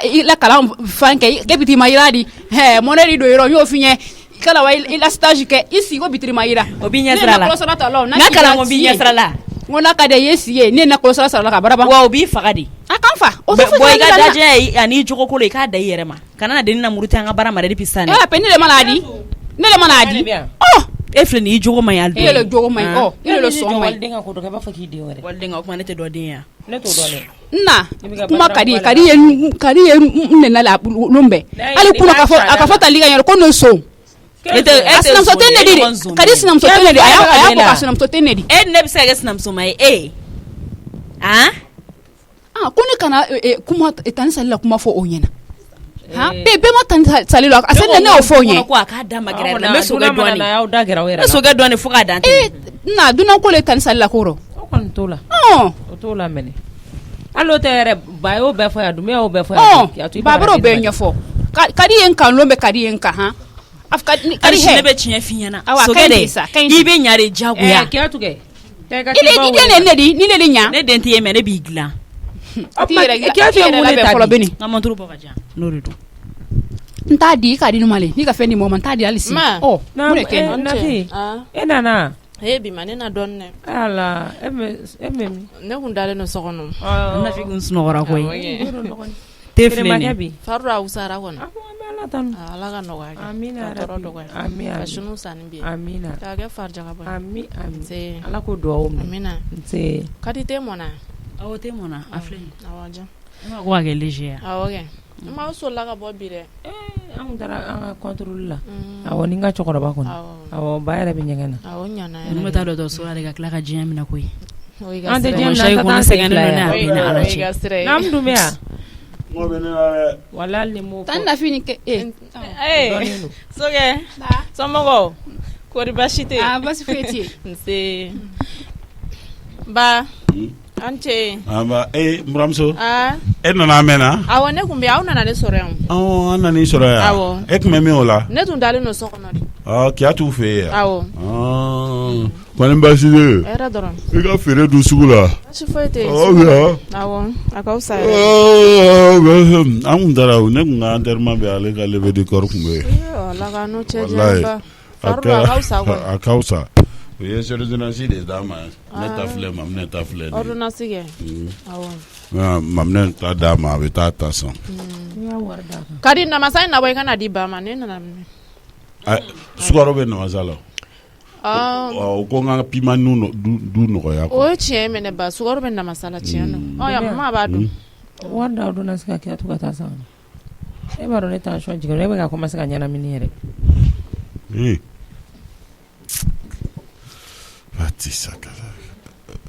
i la kalan fan kɛ k'e biti ma yira di mɔnɛ di don yɔrɔ n y'o f'i ɲɛ kala i la stage kɛ i sigi ko bitiri ma yira o b'i ɲɛ sira la n ka kalan ko b'i ɲɛ sira la n ko n'a ka di ye si ye ne na kɔlɔsira sara la ka baraba wa o b'i faga de a kan fa o bɔn i ka dajɛ ani jogo ko i k'a da i yɛrɛ ma kana na denni na muruti an ka bara mara depuis sisan pe ne de mana di e filɛ nin i jogo man ɲi hali e le jogo man ɲi e le sɔn man ɲi waliden ka ko dɔ kɛ i b'a fɔ k'i den wɛrɛ waliden ka o kuma ne tɛ dɔ den ya ne t'o dɔn dɛ na kuma ka di ye n nana la lon bɛɛ hali kuna a ka fɔ tali ka yɛrɛ ko n'o so sinamuso tɛ ne di de ka di sinamuso tɛ ne di a y'a fɔ ka sinamuso tɛ ne di e ne bɛ se ka kɛ sinamuso ma ye e ko ne kana kuma tani sali la kuma fɔ o ɲɛna bɛɛ ma tani sali la a se ne y'o fɔ o ɲɛ ko a k'a da ma gɛrɛ la n bɛ sokɛ dɔɔni n bɛ sokɛ dɔɔni fo k'a dan na dunan ko le tani sali la kɔrɔ o kɔni t'o la o t'o la mɛnɛ hali o tɛ yɛrɛ ba y'o bɛɛ fɔ yan Dumbuya y'o bɛɛ fɔ yan babaro bɛɛ ɲɛfɔ ka di ye n kan lon bɛ ka di ye n kan hali ne bɛ tiɲɛ f'i ɲɛna sokɛ dɛ i bɛ ɲa de diyagoya Kiyatu kɛ i den ne di ni ne de ɲa ne den t'i ye mɛ ne b'i dilan Kiyatu ye mun de ta fɔlɔ bɛ n ka monturu bɔ ka jan n'o de don n t'a di i k'a di ne ma le n'i ka fɛn di mɔgɔ ma n t'a di hali sini mun de kɛ Nafi e nana bi ma ne na dɔɔni dɛ ala e mɛ ne kun dalen don so kɔnɔ Nafi kun sunɔgɔra koyi te filɛ nin faru a wusara kɔni ala tan ala ka nɔgɔya kɛ amina tɔɔrɔ dɔgɔya amina ka sunu sanni bi amina k'a kɛ farijaga bɔ amin ala ko duwawu minɛ amina nse kadi tɛ mɔna awɔ tɛ mɔna a filɛ nin awɔ jan e ma ko ka kɛ léger ya awɔ kɛ n ma sola ka bɔ bi dɛ an kun taara an ka contrôle la awɔ ni n ka cɛkɔrɔba kɔni awɔ ba yɛrɛ bɛ ɲɛgɛn na awɔ ɲana n bɛ taa dɔgɔtɔrɔso la de ka tila ka diɲɛ minɛ koyi an tɛ diɲɛ minɛ an ka taa an sen fila ye n'an Dumbuya wala ni mo tan Nafi ni kɛ sokɛ somɔgɔw kɔri baasi tɛ yen baasi foyi tɛ yen nse ba an cɛ aba n buramuso e nana mɛn na awɔ ne kun bɛ aw nana ne sɔrɔ yan an nana i sɔrɔ yan awɔ e tun bɛ min o la ne tun dalen don so kɔnɔ de Kiyatu fɛ yen awɔ kɔni baasi tɛ hɛrɛ dɔrɔn i ka feere dun sugu la baasi foyi tɛ yen awɔ a k'aw sa yɛrɛ an kun taara ne kun ka enterrement bɛ ale ka levée du corps kun bɛ yen ala ka n'o cɛ janya ba faru a k'aw sa kɔni a k'aw sa o ye ordonnance de d'a ma ne ta filɛ Maminɛ ta filɛ ordonnance kɛ awɔ Maminɛ ta d'a ma a bɛ taa ta san ka di namasa in nabɔ i kana di ba ma ne nana minɛ sukaro bɛ namasa la o ko n ka pima du nɔgɔya o ye tiɲɛ minɛ ba sukaro bɛ namasa la tiɲɛ don ya mama b'a dun wari da ordonnance ka Kiyatu ka taa san e b'a dɔn ne tension jiginna e bɛ ka commencer ka ɲɛnamini yɛrɛ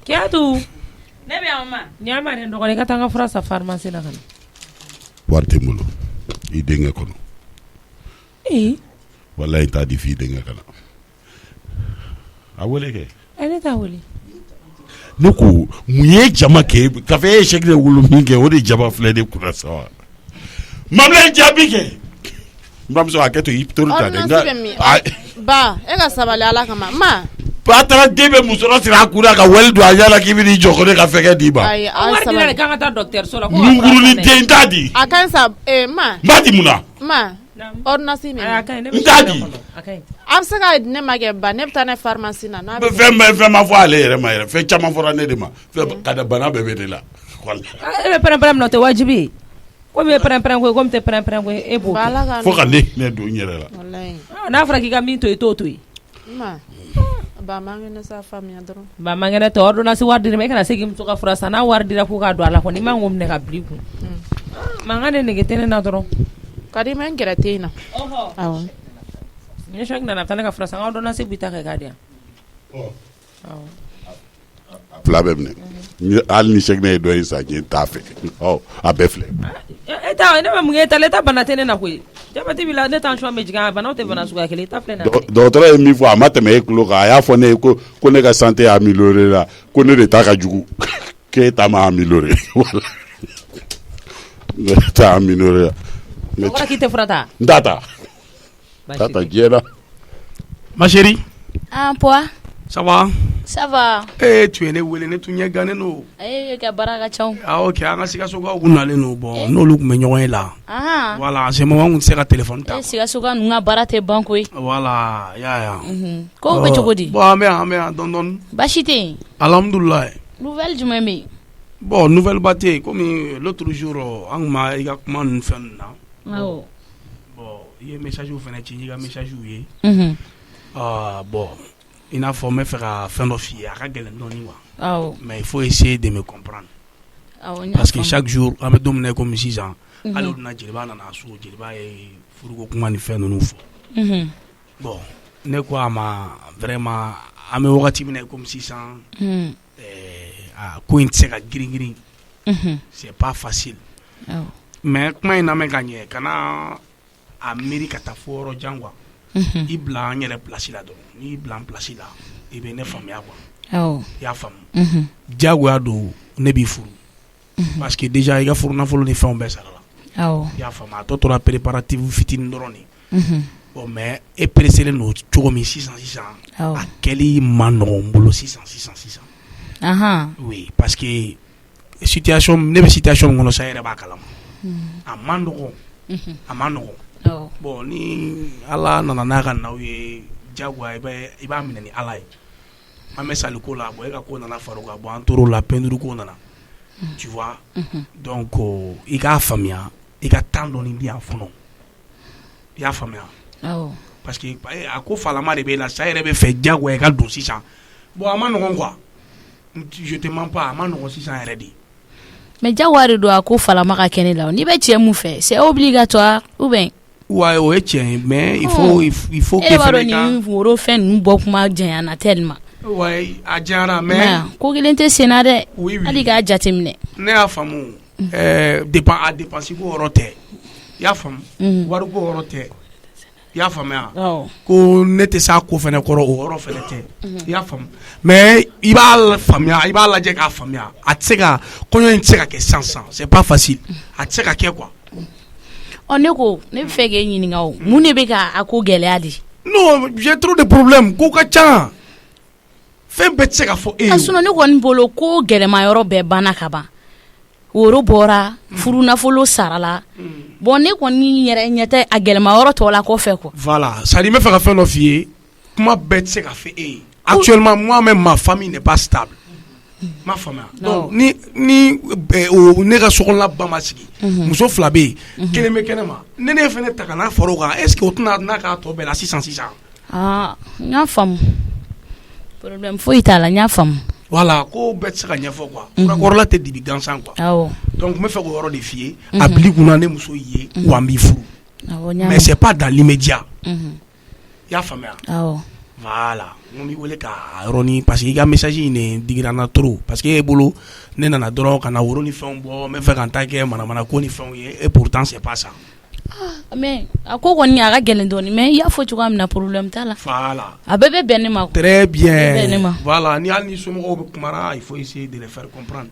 Kiyatu ne bɛ yan mama ni a ma ne dɔgɔnin i ka taa n ka fura san pharmacie la ka na wari tɛ n bolo i denkɛ kɔnɔ walayi t'a di f'i denkɛ ka na a wele kɛ ne t'a wele ne ko mun ye jama kɛ k'a fɔ e ye chèque de wolo min kɛ o de jama filɛ ne kunna sa wa Maminɛ jaabi kɛ n buramuso a kɛ to i tori ta dɛ ba e ka sabali ala kama ma ba taara den bɛ musɔrɔ siri a kunna ka wali don a ɲɛna k'i bɛ n'i jɔ ko ne ka fɛnkɛ d'i ma wari dira de k'an ka taa dɔgɔtɔrɔso la nunkurunin den t'a di a ka ɲi sa ma n b'a di mun na ma ordonnance min n t'a di a bɛ se ka ne ma kɛ ba ne bɛ taa ne pharmacie na fɛn ma fɔ ale yɛrɛ ma yɛrɛ fɛn caman fɔra ne de ma ka da bana bɛɛ bɛ ne la e bɛ pɛrɛn-pɛrɛn minɛ o tɛ wajibi ye ko min ye pɛrɛn-pɛrɛn ko ye ko min tɛ pɛrɛn-pɛrɛn ko ye e b'o kɛ fo ka ne don n yɛrɛ la n'a fɔra k'i ka min to yen i t'o to yen ba mangɛnɛ sa faamuya dɔrɔn ba mangɛnɛ tɛ ordonnance wari dira ma e kana se k'i muso ka fura san n'a wari dira k'o k'a don a la kɔni i man k'o minɛ ka bila i kun mankan de nege tɛ ne na dɔrɔn ka di mɛ n gɛrɛ tɛ yen na awɔ ni choc nana a bɛ taa ne ka fura san n ka ordonnance b'i ta kɛ k'a di yan fila bɛ minɛ hali ni chèque ne ye dɔ ye san n t'a fɛ a bɛɛ filɛ e t'a ne bɛ mun kɛ e ta la e ta bana tɛ ne na koyi jabɛti b'i la ne tension bɛ jigin a banaw tɛ bana suguya kelen i ta filɛ na dɔgɔtɔrɔ ye min fɔ a ma tɛmɛ e tulo kan a y'a fɔ ne ye ko ne ka santé amélioré la ko ne de ta ka jugu k'e ta ma amélioré voilà ne ta amélioré Ndata. Tata Diana. Ma chérie. Ah, poa. Ça va? Ça va. Eh, tu es né où? Tu es gagné no. Eh, que baraka chao. Ah, ok. On sika soka unale no bon. No look me nyoy là. Ah. Voilà, c'est moment où sera téléphone ta. Eh, sika soka nunga barate banko yi. Voilà, ya. Ko be chokodi. Bon, mais don. Bashite. Alhamdulillah. Nouvelle jumeme. Bon, nouvelle bâtée comme l'autre jour on m'a il a comment faire là. Oh. Bon, il y a message au fenêtre, il y a message où il Mhm. Ah bon, il a formé faire à fin d'office à régler non ni Oh. mais il faut essayer de me comprendre. Parce que chaque jour on me donne comme 6 ans. Alors on a dit ba na so dit ba e furugo kuma ni faire nous fo. Mhm. Bon, ne quoi ma vraiment à me wakati bine comme 600. Mhm. Ko intega gring. C'est pas facile. Oh. Mais comment il n'a pas gagné kana Amerika ta foro jangwa. I bla nyere place là donc ni blanc place là et ben ne femme ya quoi. Oh. Ya femme. Jagwa do ne bi furu. Parce que déjà il y a furu na folo ni femme be sala. Oh. Ya femme a toto la préparatif fitin doroni. Bon mais et pressé no chogo mi 600. Oh. A keli manon bolo 600. Aha. Oui, parce que situation ne situation ngono sa yere ba kalam. Amando. Amano. Oh. Bon ni ala nana na kan na we jagwa iba mina ni ala. Ame sali ko la bo e ka ko nana faruka bo antoro la penduru ko nana. Tu vois? Donc i ka famia, i ka tando ni bien fono. Ya famia. Oh. Parce que a ko fala ma de be la sa yere be fe jagwa e ka do 600. Bon amano quoi. Je te mens pas, amano 600 RD. Mais jawari do ko fala maka kene la ni be tie mu fait, c'est obligatoire ou bien ouais ouais tiens mais il faut que fene ni woro fen nu bo kuma jan na tellement ouais a jara mais ko gelente senade ali ga jatimne ne afamu dépenser ko rote ya fam waru ko rote ya fam ya ko nete sa ko fene ko ro fene te ya fam mais il va la je ka fam ya atseka ko yo nteka ke 500 c'est pas facile atseka ke quoi. On ne ko ne fege nyini ngawo mu ne be ka ako gele adi. Non, j'ai trop de problèmes ko ka cha fe betse ka fo asuno ne ko nbolo ko gele ma yoro be bana kaba woro bora furu na folo sarala bon ne ko ni yere nyete a gele ma yoro to la ko fe ko voilà ça dit me faire faire no fie comment betse ka fe actuellement moi-même ma famille n'est pas stable. Ma femme donc ni ne ka sokon la bamasigi muso flabe kele me kenema ne ne fene takana foroga est-ce que otuna na ka to be la 600 ah nya fam problème fo itala nya fam voilà ko bet ka nya fo quoi ko la te dibi gansan quoi donc me fait ko yoro de fie abli kuna ne muso yé wa mi furu mais c'est pas dans l'immédiat ya femme voilà on y wele ka roni parce que il y a message ne digira na trop parce que bolo ne nana doro kana woro ni fon bo me fait kan ta ke mana ko ni fon et pourtant c'est pas ça mais ako ko ni aga gelen doni mais il y a faut tu am na problème ta la voilà abebe benema très bien voilà ni al ni somo kumara il faut essayer de les faire comprendre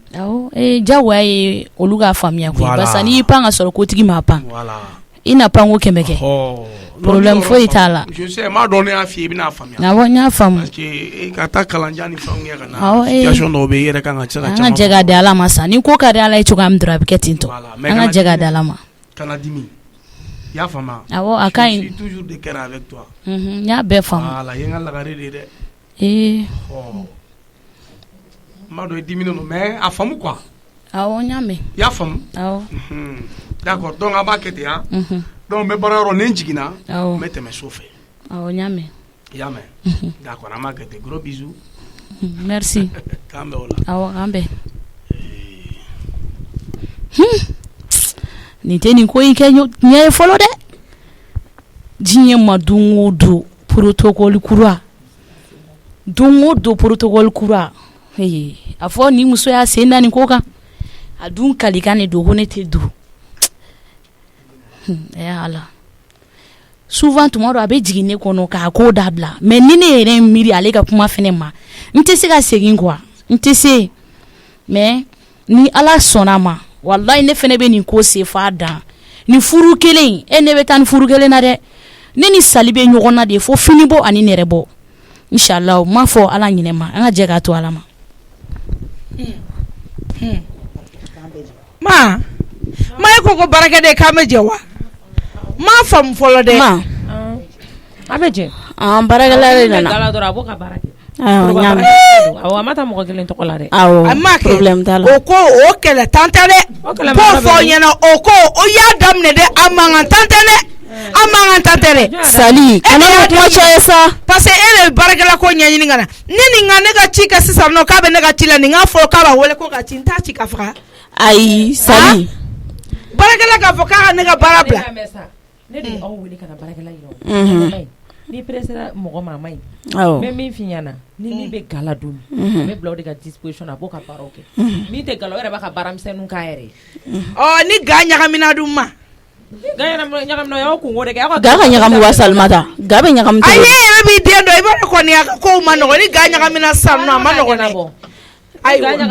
jawaye oluga famia ko basani panga soro ko tigi mapa voilà ina pango kemeke problème fo itala je sais m'a donné à fille bina famia na wonya fam parce que kata kalanjani famia kana situation do be yere kan cha nga jega de alama sani ko ka de ala e chuka mdra biketinto nga jega de alama kana dimi ya fama akai je suis toujours de cœur avec toi nya be fam voilà yenga la gare de ma do dimi no mais a famu quoi nya me ya fam d'accord donc aba kete hein donc me bararo nenjigina mette me chauffer nya me ya me d'accord ama kete gros bisous merci kambe ola ambe ni teni ko ike nye follow de jinye madungu do protocol kura dungo do protocol kura afo ni muso ya senda ni koka adun kalikane do honete do ala souvent tomorrow abe jigine kono ka ko dabla mais ni ne ere miri ale ka kuma fene ma ntese ka segin quoi ntese mais ni ala sonama wallahi ne fene be ni ko se fa dan ni furu kelen e ne bɛ taa ni furu kelen na dɛ ne ni sali bɛ ɲɔgɔn na de fo fini bɔ ani nɛrɛ bɔ inshallah o ma fɔ ala ɲinɛma an ka jɛ k'a to ala ma ma e ko ko barakɛden k'an bɛ jɛ wa ma faamu fɔlɔ dɛ ma a bɛ jɛ barakɛla de nana gala dɔrɔn a b'o ka baara kɛ awɔ a ma taa mɔgɔ kelen tɔgɔ la dɛ a ma kɛ o ko o kɛlɛ tan tɛ dɛ k'o fɔ ɲɛna o ko o y'a daminɛ dɛ a mankan tan tɛ dɛ a mankan tan tɛ dɛ sali kana na kuma caya sa parce que e de bɛ baarakɛla ko ɲɛɲini ka na ni nin ka ne ka ci kɛ sisan nɔ k'a bɛ ne ka ci la nin k'a fɔ k'a b'a wele ko ka ci n t'a ci ka faga ayi sali baarakɛla k'a fɔ k'a ka ne ka baara bila ne de aw wele ka na baarakɛla yɔrɔ ni presera mɔgɔ ma ma ɲi mɛ min fi ɲɛna ni min bɛ gala don n bɛ bila o de ka disposition a b'o ka baaraw kɛ min tɛ gala o yɛrɛ b'a ka baaramisɛnninw k'a yɛrɛ ni ga ɲagamina dun ma ga ɲagamina y'aw kungo de kɛ ga ka ɲagamu wa Salimata ga bɛ ɲagamu ayi e yɛrɛ b'i den dɔn i b'a dɔn kɔni a ka kow ma nɔgɔn ni ga ɲagamina sisan nɔ a ma nɔgɔn dɛ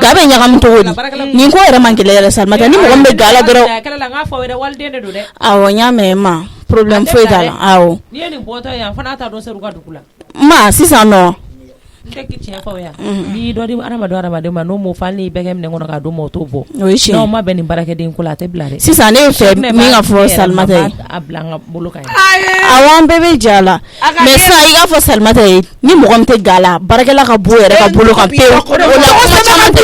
ga bɛ ɲagamu cogo di nin ko yɛrɛ man gɛlɛn yɛrɛ Salimata ni mɔgɔ min bɛ gala dɔrɔn awɔ n y'a mɛn ma problème foyi t'a la awɔ ni ye nin bɔtɔ yan fana t'a dɔn sera u ka dugu la ma sisan nɔ n tɛ tiɲɛ fɔ yan n'i dɔ di adamaden ma n'o m'o fɔ hali n'i bɛɛ kɛ minɛ kɔnɔ k'a d'o ma o t'o bɔ o ye tiɲɛ n'aw ma bɛn nin baarakɛden ko la a tɛ bila dɛ sisan ne fɛ min ka fɔ Salimata ye a bila an ka bolo kan awɔ an bɛɛ bɛ jɛ a la mais sisan i k'a fɔ Salimata ye ni mɔgɔ min tɛ ga la baarakɛla ka bɔ yɛrɛ ka bolo kan pewu o la kuma caman tɛ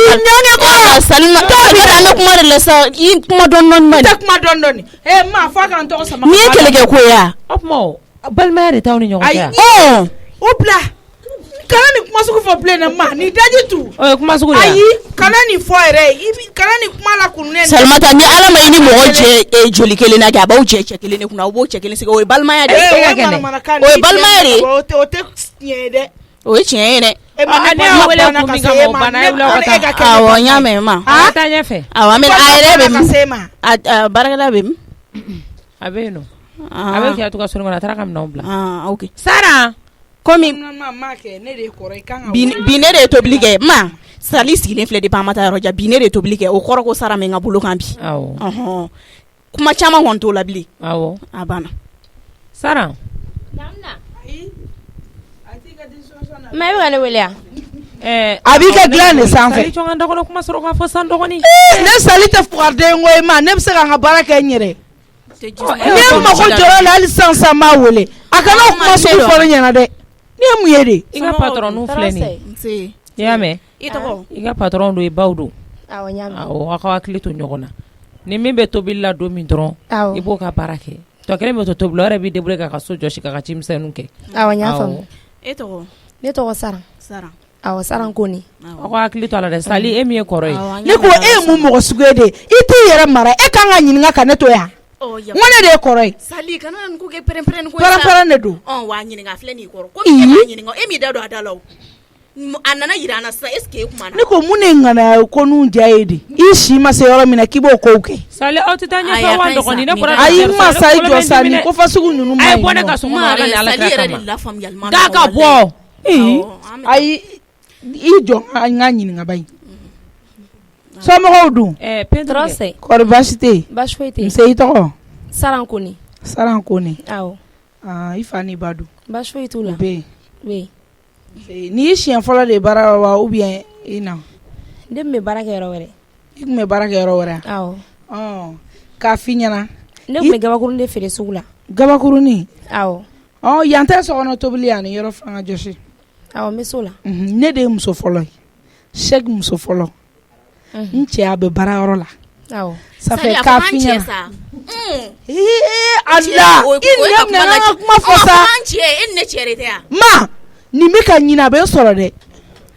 Salimata an bɛ kuma de la sa i kuma dɔɔni ma tɛ kuma dɔɔni ma fɔ a ka n tɔgɔ sama n'i ye kɛlɛkɛ ko ye o tuma balimaya de t'aw ni ɲɔgɔn cɛ o bila kana ni kuma sugu fɔ bilen na ma ni daji tu o ye kuma sugu de ayi kana ni fɔ yɛrɛ kana ni kuma la kununen Salimata ni ala ma i ni mɔgɔ cɛ joli kelen na kɛ a b'aw cɛ kelen de kunna a b'o cɛ kelen sigi o ye balimaya de o ye balimaya de o tɛ tiɲɛ ye dɛ o ye tiɲɛ ye dɛ ne y'a wele kun min kama o banna e wuli aw ka taa awɔ n y'a mɛn ma a taa ɲɛfɛ awɔ a yɛrɛ bɛ min a baarakɛla bɛ min a bɛ yen nɔ a bɛ kɛ to ka so kɔnɔ a taara ka minɛnw bila ok Sara komi bi ne de ye tobili kɛ ma Sali sigilen filɛ depuis an ma taa yɔrɔ jan bi ne de ye tobili kɛ o kɔrɔ ko Sara mɛ n ka bolo kan bi kuma caman kɔni t'o la bilen awɔ a banna Sara ma e bɛ ka ne wele yan a b'i ka dilan de sanfɛ Sali jɔn ka da kɔnɔ kuma sɔrɔ k'a fɔ san dɔgɔnin ne Sali tɛ fugardeen ko ye ma ne bɛ se ka n ka baara kɛ n yɛrɛ ne mago jɔra la hali sisan m'a wele a kana o kuma sugu fɔ ne ɲɛna dɛ ne ye mun ye de i ka patron filɛ nin ye i y'a mɛn i ka patron don i baw don awɔ aw ka hakili to ɲɔgɔn na ni min bɛ tobili la don min dɔrɔn i b'o ka baara kɛ tɔ kelen bɛ to tobili la o yɛrɛ b'i débrouiller k'a ka so jɔsi k'a ka cimisɛnninw kɛ awɔ n y'a faamu e tɔgɔ ne tɔgɔ Sara awɔ Sara Nkoni aw ka hakili to a la dɛ Sali e min ye kɔrɔ ye ne ko e ye mun mɔgɔ sugu ye de i t'i yɛrɛ mara e kan ka ɲininka ka ne to yan n ko ne de ye kɔrɔ ye Sali kana nin ko kɛ pɛrɛn-pɛrɛn ko pɛrɛn de don wa ɲininka filɛ nin kɔrɔ ko e m'a ɲininka e m'i da don a da la a nana yira an na sisan est ce que e kuma na ne ko mun ne ŋana ko n'u diya ye de i si ma se yɔrɔ min na k'i b'o kow kɛ Sali aw tɛ taa ɲɛfɛ wa dɔgɔnin ne bɔra ayi ma sa i jɔ sa nin ko fasugu ninnu ma ɲi bɔ ne ka so kɔnɔ ala ni ala kira kama k'a ka bɔ ayi i jɔ n ka ɲininka ba in somɔgɔw dun kɔri baasi tɛ yen baasi foyi tɛ yen nse i tɔgɔ Sara Nkoni Sara Nkoni awɔ i fa n'i ba dun baasi foyi t'u la u bɛ yen n'i ye siɲɛ fɔlɔ de baara wa ou bien i na ne tun bɛ baara kɛ yɔrɔ wɛrɛ i tun bɛ baara kɛ yɔrɔ wɛrɛ awɔ k'a f'i ɲɛna ne tun bɛ gabakurun de feere sugu la gabakurunin awɔ yan tɛ sokɔnɔ tobili yan ni yɔrɔ fanga jɔsi awɔ n bɛ so la ne de ye muso fɔlɔ ye Sɛki muso fɔlɔ n cɛ a bɛ baara yɔrɔ la awɔ ça fait k'a f'i ɲɛna ala i ne minɛ an ka kuma fɔ sa e ne cɛ de tɛ yan ma nin bɛ ka ɲinɛ a bɛ sɔrɔ dɛ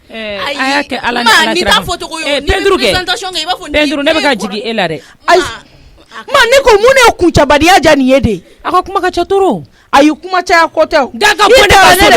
a y'a kɛ ala ni ala kira pɛnturu ne bɛ ka jigin e la dɛ ayi ma ne ko mun de ye kuncabaliya ja nin ye de a ka kuma ka ca toro ayi kuma caya ko tɛ da ka bɔ ne ka so